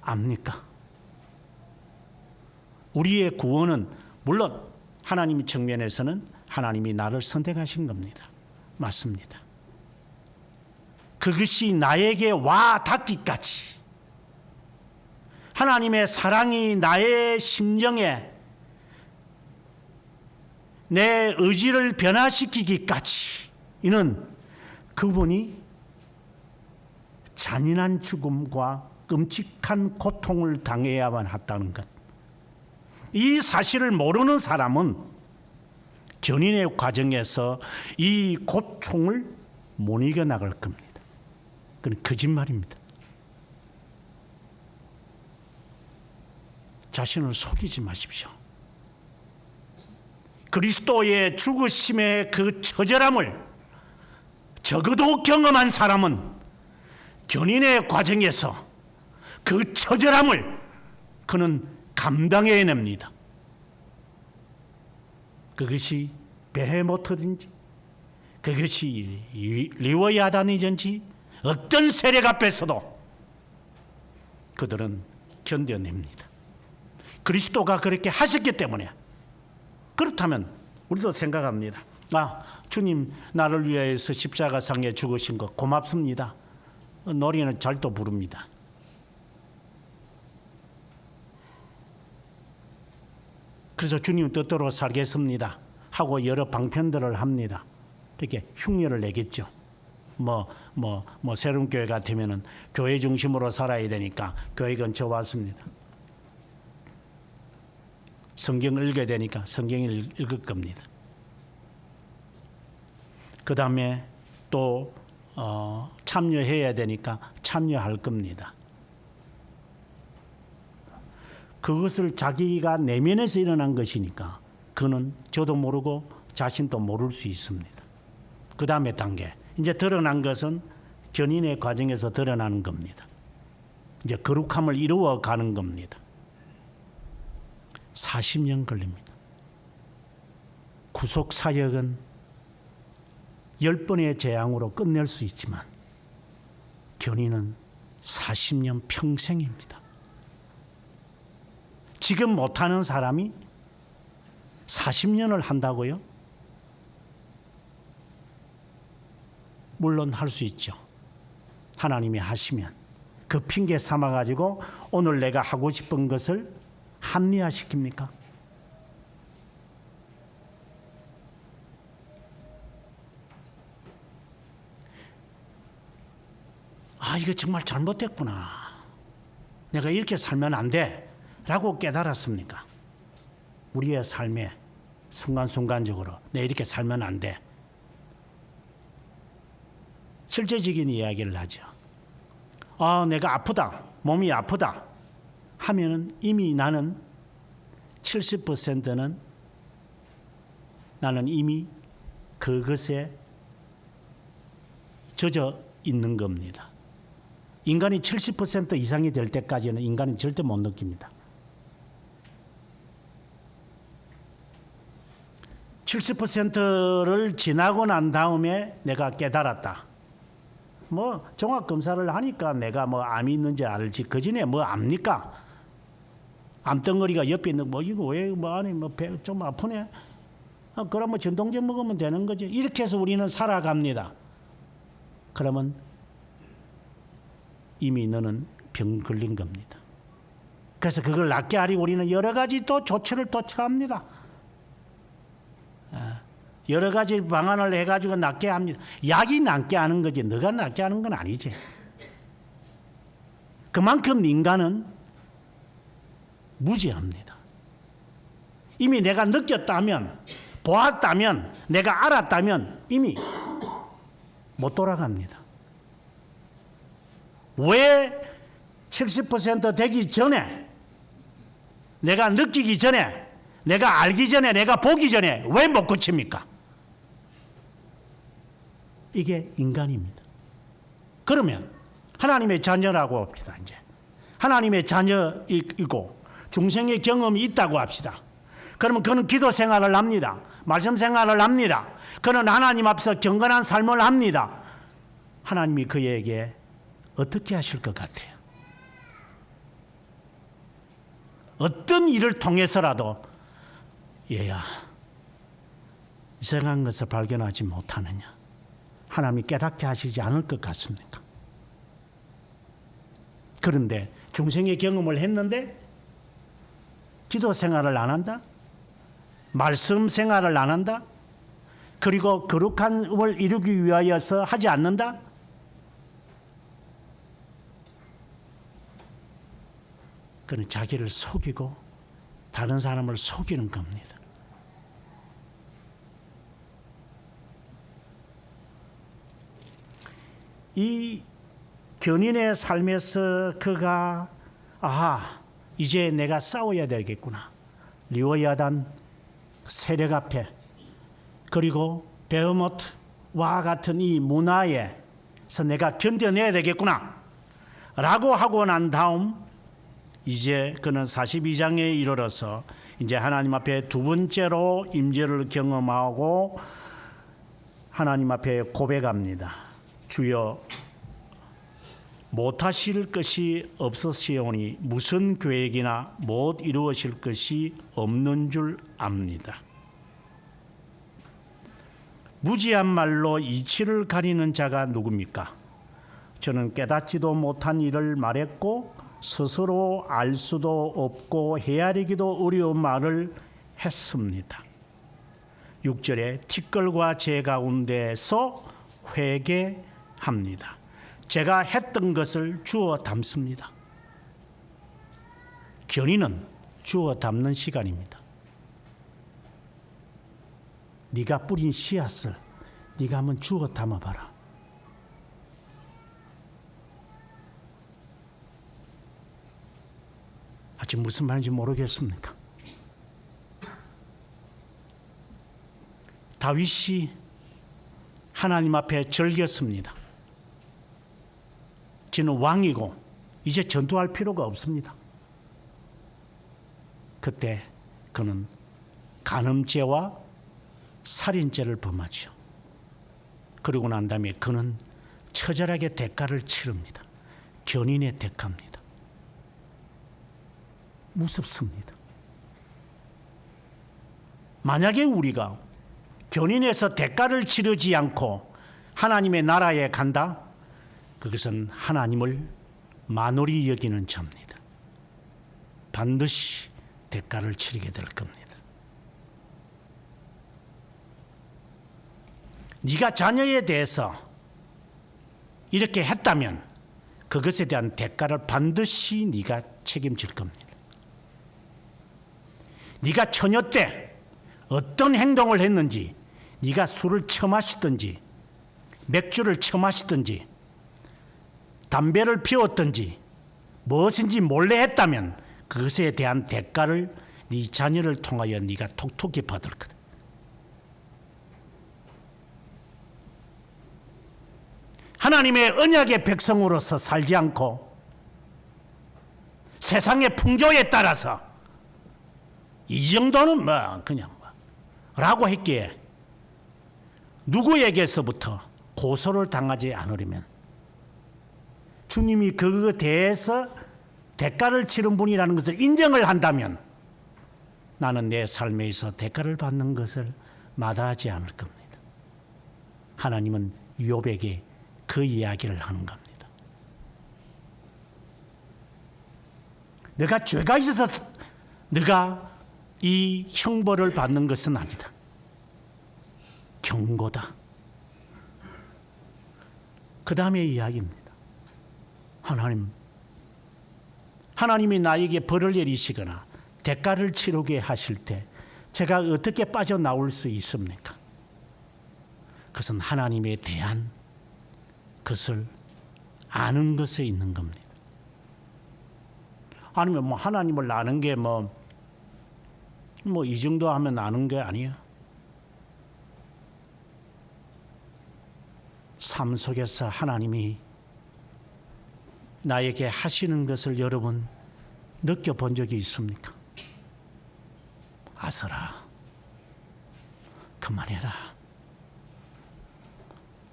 압니까? 우리의 구원은 물론 하나님 측면에서는 하나님이 나를 선택하신 겁니다. 맞습니다. 그것이 나에게 와 닿기까지 하나님의 사랑이 나의 심정에 내 의지를 변화시키기까지 이는 그분이 잔인한 죽음과 끔찍한 고통을 당해야만 했다는 것. 이 사실을 모르는 사람은 견인의 과정에서 이 고통을 못 이겨나갈 겁니다. 그건 거짓말입니다. 자신을 속이지 마십시오. 그리스도의 죽으심의 그 처절함을 적어도 경험한 사람은 견인의 과정에서 그 처절함을 그는 감당해냅니다. 그것이 베헤모트든지 그것이 리워야단이든지 어떤 세력 앞에서도 그들은 견뎌냅니다. 그리스도가 그렇게 하셨기 때문에. 그렇다면 우리도 생각합니다. 주님 나를 위해서 십자가상에 죽으신 거 고맙습니다. 노래는 잘도 부릅니다. 그래서 주님 뜻대로 살겠습니다 하고 여러 방편들을 합니다. 이렇게 흉내를 내겠죠. 새로운 교회 같으면은 교회 중심으로 살아야 되니까 교회 근처 왔습니다. 성경을 읽어야 되니까 성경을 읽을 겁니다. 그 다음에 또 참여해야 되니까 참여할 겁니다. 그것을 자기가 내면에서 일어난 것이니까 그는 저도 모르고 자신도 모를 수 있습니다. 그 다음에 단계, 이제 드러난 것은 견인의 과정에서 드러나는 겁니다. 이제 거룩함을 이루어가는 겁니다. 40년 걸립니다. 구속 사역은 10번의 재앙으로 끝낼 수 있지만 견인은 40년 평생입니다. 지금 못하는 사람이 40년을 한다고요? 물론 할 수 있죠. 하나님이 하시면 그 핑계 삼아가지고 오늘 내가 하고 싶은 것을 합리화시킵니까? 아, 이거 정말 잘못됐구나. 내가 이렇게 살면 안 돼. 라고 깨달았습니까? 우리의 삶에 순간순간적으로 내 이렇게 살면 안 돼. 실제적인 이야기를 하죠. 아, 내가 아프다. 몸이 아프다. 하면은 이미 나는 70%는 나는 이미 그것에 젖어 있는 겁니다. 인간이 70% 이상이 될 때까지는 인간은 절대 못 느낍니다. 70%를 지나고 난 다음에 내가 깨달았다. 뭐 종합검사를 하니까 내가 뭐 암이 있는지 알지. 그 전에 뭐 압니까? 암덩어리가 옆에 있는 뭐 이거 왜 뭐 아니 뭐 배 좀 아프네. 그럼 뭐 전동제 먹으면 되는 거지. 이렇게 해서 우리는 살아갑니다. 그러면 이미 너는 병 걸린 겁니다. 그래서 그걸 낫게 하려고 우리는 여러 가지 또 조치를 또 취합니다. 여러 가지 방안을 해가지고 낫게 합니다. 약이 낫게 하는 거지 너가 낫게 하는 건 아니지. 그만큼 인간은 무지합니다. 이미 내가 느꼈다면, 보았다면, 내가 알았다면 이미 못 돌아갑니다. 왜 70% 되기 전에, 내가 느끼기 전에, 내가 알기 전에, 내가 보기 전에 왜 못 고칩니까? 이게 인간입니다. 그러면 하나님의 자녀라고 합시다. 이제 하나님의 자녀이고 중생의 경험이 있다고 합시다. 그러면 그는 기도 생활을 합니다. 말씀 생활을 합니다. 그는 하나님 앞에서 경건한 삶을 합니다. 하나님이 그에게 어떻게 하실 것 같아요? 어떤 일을 통해서라도 얘야 이상한 것을 발견하지 못하느냐? 하나님이 깨닫게 하시지 않을 것 같습니까? 그런데 중생의 경험을 했는데 기도 생활을 안 한다? 말씀 생활을 안 한다? 그리고 거룩함을 이루기 위하여서 하지 않는다? 그는 자기를 속이고 다른 사람을 속이는 겁니다. 이 견인의 삶에서 그가 아하 이제 내가 싸워야 되겠구나. 리오야단 세력 앞에 그리고 베헤모트와 같은 이 문화에서 내가 견뎌내야 되겠구나 라고 하고 난 다음 이제 그는 42장에 이르러서 이제 하나님 앞에 두 번째로 임재를 경험하고 하나님 앞에 고백합니다. 주여 못하실 것이 없으시오니 무슨 계획이나 못 이루어질 것이 없는 줄 압니다. 무지한 말로 이치를 가리는 자가 누굽니까? 저는 깨닫지도 못한 일을 말했고 스스로 알 수도 없고 헤아리기도 어려운 말을 했습니다. 6절에 티끌과 제 가운데서 회개합니다. 제가 했던 것을 주워 담습니다. 견인은 주워 담는 시간입니다. 네가 뿌린 씨앗을 네가 한번 주워 담아봐라. 아직 무슨 말인지 모르겠습니까? 다윗이 하나님 앞에 절겼습니다. 저는 왕이고 이제 전투할 필요가 없습니다. 그때 그는 간음죄와 살인죄를 범하죠. 그러고 난 다음에 그는 처절하게 대가를 치릅니다. 견인의 대가입니다. 무섭습니다. 만약에 우리가 견인해서 대가를 치르지 않고 하나님의 나라에 간다? 그것은 하나님을 만홀히 여기는 자입니다. 반드시 대가를 치르게 될 겁니다. 네가 자녀에 대해서 이렇게 했다면 그것에 대한 대가를 반드시 네가 책임질 겁니다. 네가 처녀 때 어떤 행동을 했는지, 네가 술을 처마시든지 맥주를 처마시든지 담배를 피웠든지 무엇인지 몰래 했다면 그것에 대한 대가를 네 자녀를 통하여 네가 톡톡히 받을 거다. 하나님의 언약의 백성으로서 살지 않고 세상의 풍조에 따라서 이 정도는 그냥 라고 했기에 누구에게서부터 고소를 당하지 않으려면 주님이 그거에 대해서 대가를 치른 분이라는 것을 인정을 한다면 나는 내 삶에 있어 대가를 받는 것을 마다하지 않을 겁니다. 하나님은 욥에게 그 이야기를 하는 겁니다. 내가 죄가 있어서 네가 이 형벌을 받는 것은 아니다. 경고다. 그 다음에 이야기입니다. 하나님이 나에게 벌을 내리시거나 대가를 치르게 하실 때 제가 어떻게 빠져나올 수 있습니까? 그것은 하나님에 대한 것을 아는 것에 있는 겁니다. 아니면 하나님을 아는 게 이 정도 하면 아는 게 아니야. 삶 속에서 하나님이 나에게 하시는 것을 여러분 느껴본 적이 있습니까? 아서라, 그만해라.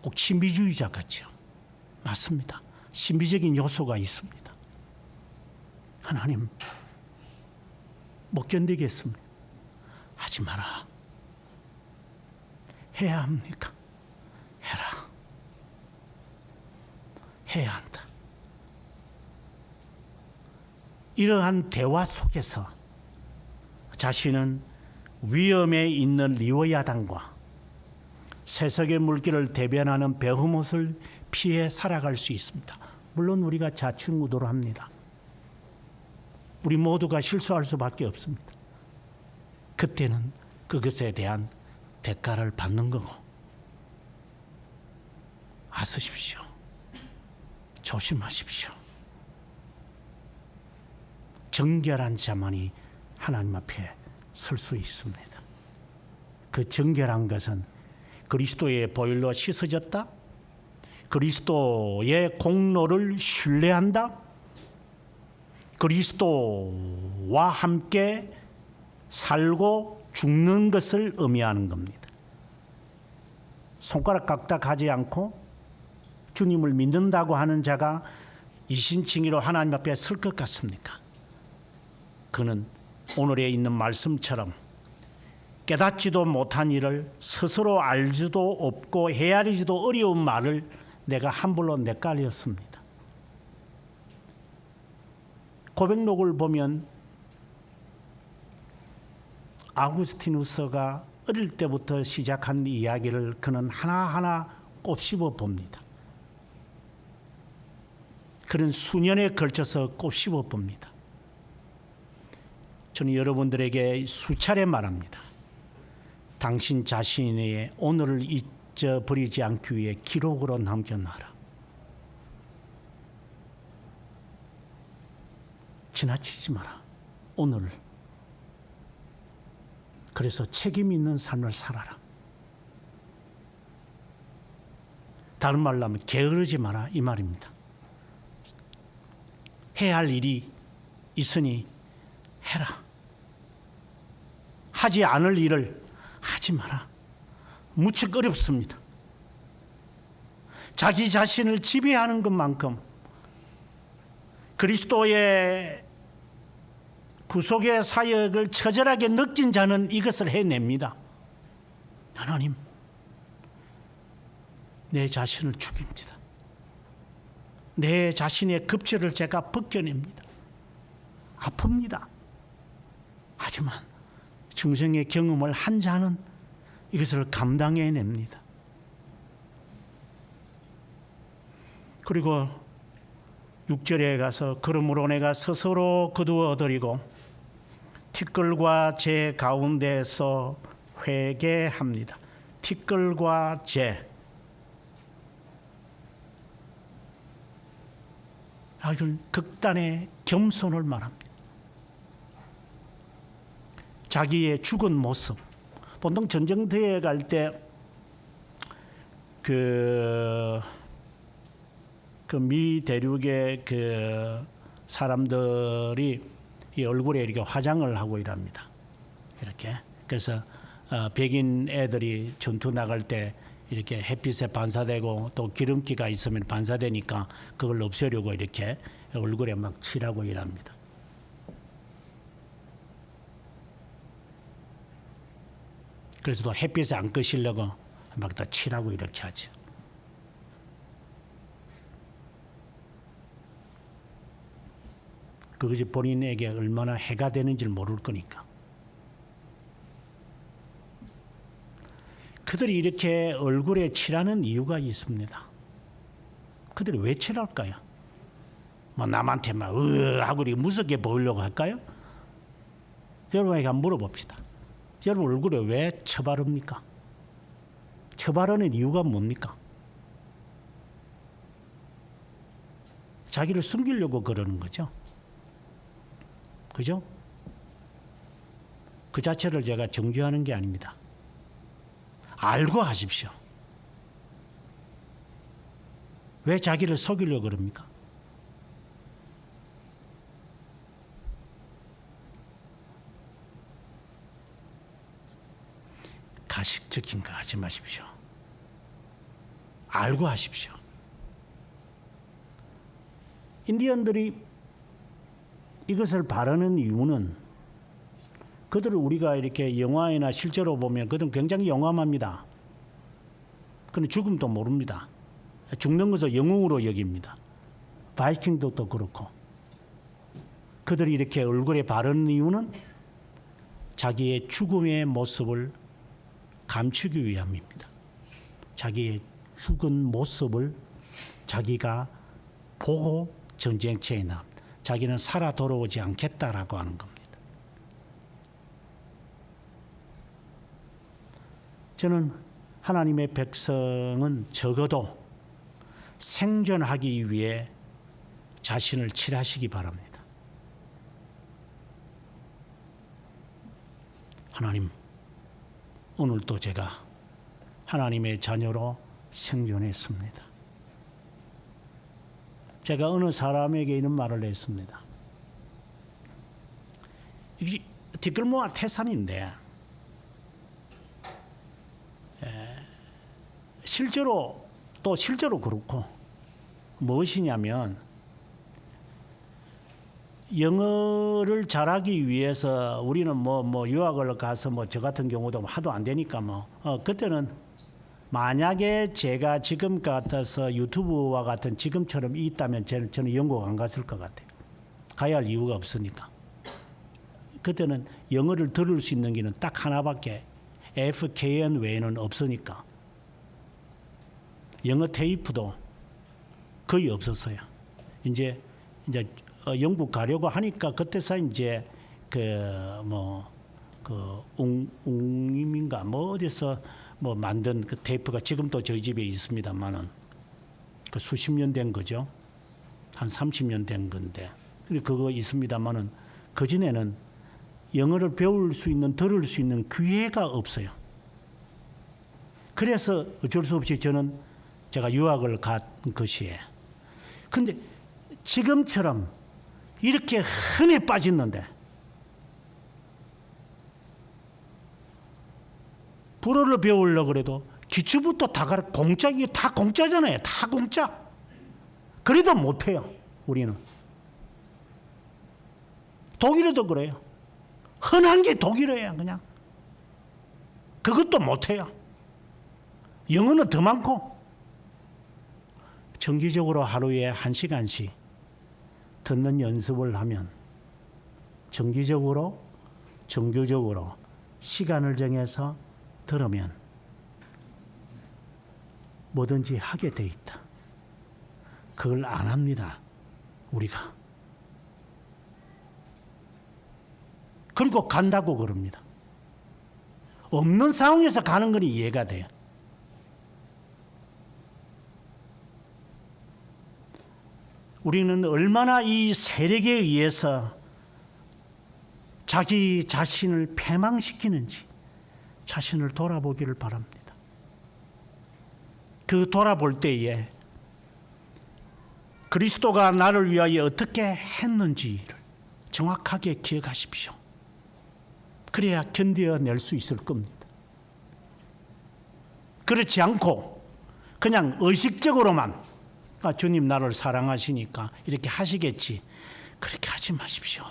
꼭 신비주의자 같죠? 맞습니다. 신비적인 요소가 있습니다. 하나님, 못 견디겠습니다. 하지 마라. 해야 합니까? 해라. 해야 한다. 이러한 대화 속에서 자신은 위험에 있는 리워야당과 세속의 물길을 대변하는 베헤못을 피해 살아갈 수 있습니다. 물론 우리가 자충우돌합니다. 우리 모두가 실수할 수밖에 없습니다. 그때는 그것에 대한 대가를 받는 거고, 아으십시오. 조심하십시오. 정결한 자만이 하나님 앞에 설 수 있습니다. 그 정결한 것은 그리스도의 보혈로 씻어졌다, 그리스도의 공로를 신뢰한다, 그리스도와 함께 살고 죽는 것을 의미하는 겁니다. 손가락 깎다 가지 않고 주님을 믿는다고 하는 자가 이신칭의로 하나님 앞에 설 것 같습니까? 그는 오늘에 있는 말씀처럼 깨닫지도 못한 일을 스스로 알지도 없고 헤아리지도 어려운 말을 내가 함부로 내깔렸습니다. 고백록을 보면 아구스티누스가 어릴 때부터 시작한 이야기를 그는 하나하나 곱씹어 봅니다. 그는 수년에 걸쳐서 곱씹어 봅니다. 저는 여러분들에게 수차례 말합니다. 당신 자신의 오늘을 잊어버리지 않기 위해 기록으로 남겨놔라. 지나치지 마라. 오늘. 그래서 책임 있는 삶을 살아라. 다른 말로 하면 게으르지 마라 이 말입니다. 해야 할 일이 있으니 해라. 하지 않을 일을 하지 마라. 무척 어렵습니다. 자기 자신을 지배하는 것만큼 그리스도의 구속의 사역을 처절하게 느낀 자는 이것을 해냅니다. 하나님, 내 자신을 죽입니다. 내 자신의 급제를 제가 벗겨냅니다. 아픕니다. 하지만 중생의 경험을 한 자는 이것을 감당해냅니다. 그리고 6절에 가서 그러므로 내가 스스로 거두어드리고 티끌과 재 가운데서 회개합니다. 티끌과 재. 아주 극단의 겸손을 말합니다. 자기의 죽은 모습. 보통 전쟁터에 갈 때 그 미 대륙의 그 사람들이 이 얼굴에 이렇게 화장을 하고 일합니다. 이렇게. 그래서 백인 애들이 전투 나갈 때 이렇게 햇빛에 반사되고 또 기름기가 있으면 반사되니까 그걸 없애려고 이렇게 얼굴에 막 칠하고 일합니다. 그래서 또 햇빛에 안 끄시려고 막 다 칠하고 이렇게 하죠. 그것이 본인에게 얼마나 해가 되는지를 모를 거니까. 그들이 이렇게 얼굴에 칠하는 이유가 있습니다. 그들이 왜 칠할까요? 뭐 남한테 막 하고 무섭게 보이려고 할까요? 여러분에게 한번 물어봅시다. 여러분 얼굴에 왜 처바릅니까? 처바르는 이유가 뭡니까? 자기를 숨기려고 그러는 거죠. 그죠? 그 자체를 제가 정죄하는 게 아닙니다. 알고 하십시오. 왜 자기를 속이려고 그럽니까? 가식적인 거 하지 마십시오. 알고 하십시오. 인디언들이 이것을 바라는 이유는 그들을 우리가 이렇게 영화나 실제로 보면 그들은 굉장히 용감합니다. 그런데 죽음도 모릅니다. 죽는 것을 영웅으로 여깁니다. 바이킹도 그렇고. 그들이 이렇게 얼굴에 바르는 이유는 자기의 죽음의 모습을 감추기 위함입니다. 자기의 죽은 모습을 자기가 보고 전쟁터에 나옵니다. 자기는 살아 돌아오지 않겠다라고 하는 겁니다. 저는 하나님의 백성은 적어도 생존하기 위해 자신을 칠하시기 바랍니다. 하나님, 오늘도 제가 하나님의 자녀로 생존했습니다. 제가 어느 사람에게 이런 말을 했습니다. 이게 티끌모아 태산인데 실제로 그렇고 무엇이냐면 영어를 잘하기 위해서 우리는 뭐 유학을 가서 저 같은 경우도 하도 안 되니까 그때는 만약에 제가 지금 같아서 유튜브와 같은 지금처럼 있다면 저는 영국 안 갔을 것 같아요. 가야 할 이유가 없으니까. 그때는 영어를 들을 수 있는 길은 딱 하나밖에 FKN 외에는 없으니까. 영어 테이프도 거의 없었어요. 이제 영국 가려고 하니까 그때서 이제 그 웅임인가 뭐 어디서 뭐 만든 그 테이프가 지금도 저희 집에 있습니다만은 그 수십 년 된 거죠. 한 30년 된 건데 그거 있습니다만은 그 전에는 영어를 배울 수 있는 들을 수 있는 기회가 없어요. 그래서 어쩔 수 없이 저는 제가 유학을 간 것이에요. 근데 지금처럼 이렇게 흔히 빠졌는데 불어를 배우려고 그래도 기초부터 다 공짜, 이게 다 공짜잖아요. 다 공짜. 그래도 못해요. 우리는. 독일어도 그래요. 흔한 게 독일어예요. 그냥. 그것도 못해요. 영어는 더 많고. 정기적으로 하루에 1시간씩 듣는 연습을 하면 정기적으로 정규적으로 시간을 정해서 들으면 뭐든지 하게 돼 있다. 그걸 안 합니다. 우리가. 그리고 간다고 그럽니다. 없는 상황에서 가는 건 이해가 돼요. 우리는 얼마나 이 세력에 의해서 자기 자신을 패망시키는지 자신을 돌아보기를 바랍니다. 그 돌아볼 때에 그리스도가 나를 위하여 어떻게 했는지를 정확하게 기억하십시오. 그래야 견뎌낼 수 있을 겁니다. 그렇지 않고 그냥 의식적으로만 주님 나를 사랑하시니까 이렇게 하시겠지. 그렇게 하지 마십시오.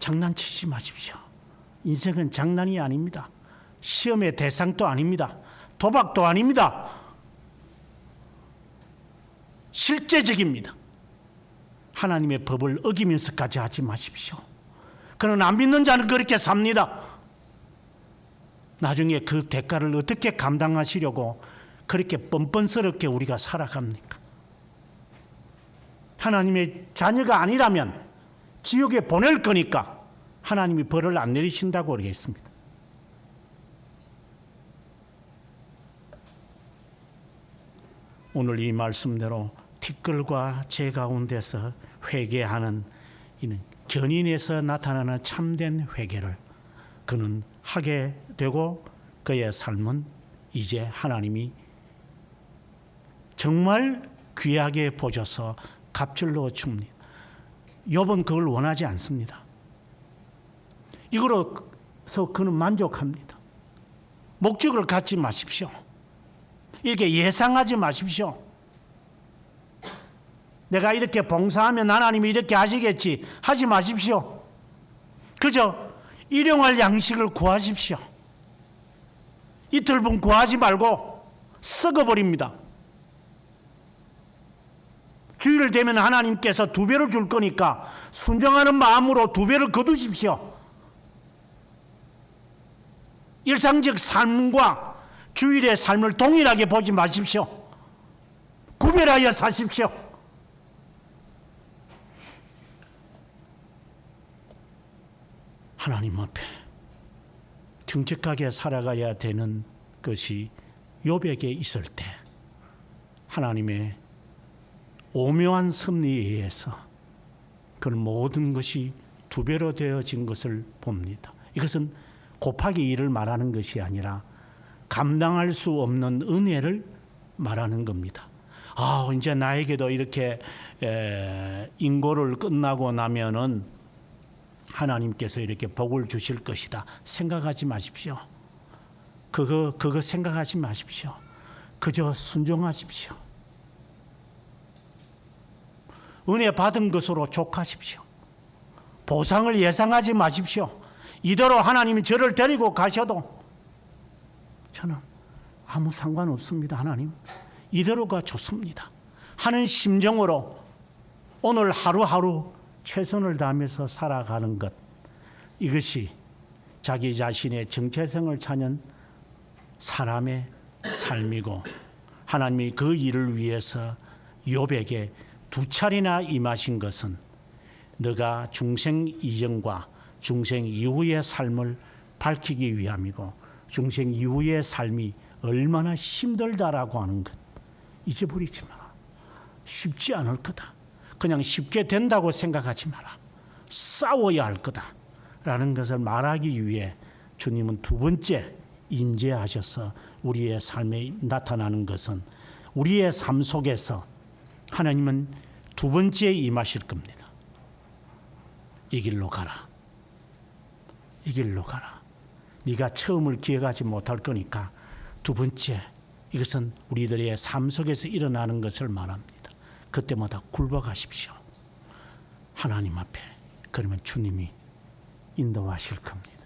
장난치지 마십시오. 인생은 장난이 아닙니다. 시험의 대상도 아닙니다. 도박도 아닙니다. 실제적입니다. 하나님의 법을 어기면서까지 하지 마십시오. 그러나 안 믿는 자는 그렇게 삽니다. 나중에 그 대가를 어떻게 감당하시려고 그렇게 뻔뻔스럽게 우리가 살아갑니까? 하나님의 자녀가 아니라면 지옥에 보낼 거니까 하나님이 벌을 안 내리신다고 그러겠습니다. 오늘 이 말씀대로 티끌과 재 가운데서 회개하는 이는 견인에서 나타나는 참된 회개를 그는 하게 되고 그의 삶은 이제 하나님이 정말 귀하게 보셔서 갑절로 줍니다. 욥은 그걸 원하지 않습니다. 이거로서 그는 만족합니다. 목적을 갖지 마십시오. 이렇게 예상하지 마십시오. 내가 이렇게 봉사하면 하나님이 이렇게 하시겠지 하지 마십시오. 그저 일용할 양식을 구하십시오. 이틀분 구하지 말고 썩어버립니다. 주일 되면 하나님께서 2배로 줄 거니까 순종하는 마음으로 2배를 거두십시오. 일상적 삶과 주일의 삶을 동일하게 보지 마십시오. 구별하여 사십시오. 하나님 앞에 정직하게 살아가야 되는 것이 욥에게 있을 때 하나님의 오묘한 섭리에 의해서 그 모든 것이 2배로 되어진 것을 봅니다. 이것은 곱하기 2를 말하는 것이 아니라 감당할 수 없는 은혜를 말하는 겁니다. 이제 나에게도 이렇게 인고를 끝나고 나면은 하나님께서 이렇게 복을 주실 것이다 생각하지 마십시오. 그거 생각하지 마십시오. 그저 순종하십시오. 은혜 받은 것으로 족하십시오. 보상을 예상하지 마십시오. 이대로 하나님이 저를 데리고 가셔도 저는 아무 상관없습니다. 하나님 이대로가 좋습니다 하는 심정으로 오늘 하루하루 최선을 다하면서 살아가는 것, 이것이 자기 자신의 정체성을 찾는 사람의 삶이고 하나님이 그 일을 위해서 욥에게 2차례나 임하신 것은 너가 중생 이전과 중생 이후의 삶을 밝히기 위함이고 중생 이후의 삶이 얼마나 힘들다라고 하는 것 잊어버리지 마라. 쉽지 않을 거다. 그냥 쉽게 된다고 생각하지 마라. 싸워야 할 거다라는 것을 말하기 위해 주님은 두 번째 임재하셔서 우리의 삶에 나타나는 것은 우리의 삶 속에서 하나님은 두 번째 임하실 겁니다. 이 길로 가라. 이 길로 가라. 네가 처음을 기억하지 못할 거니까 두 번째, 이것은 우리들의 삶 속에서 일어나는 것을 말합니다. 그때마다 굴복하십시오. 하나님 앞에. 그러면 주님이 인도하실 겁니다.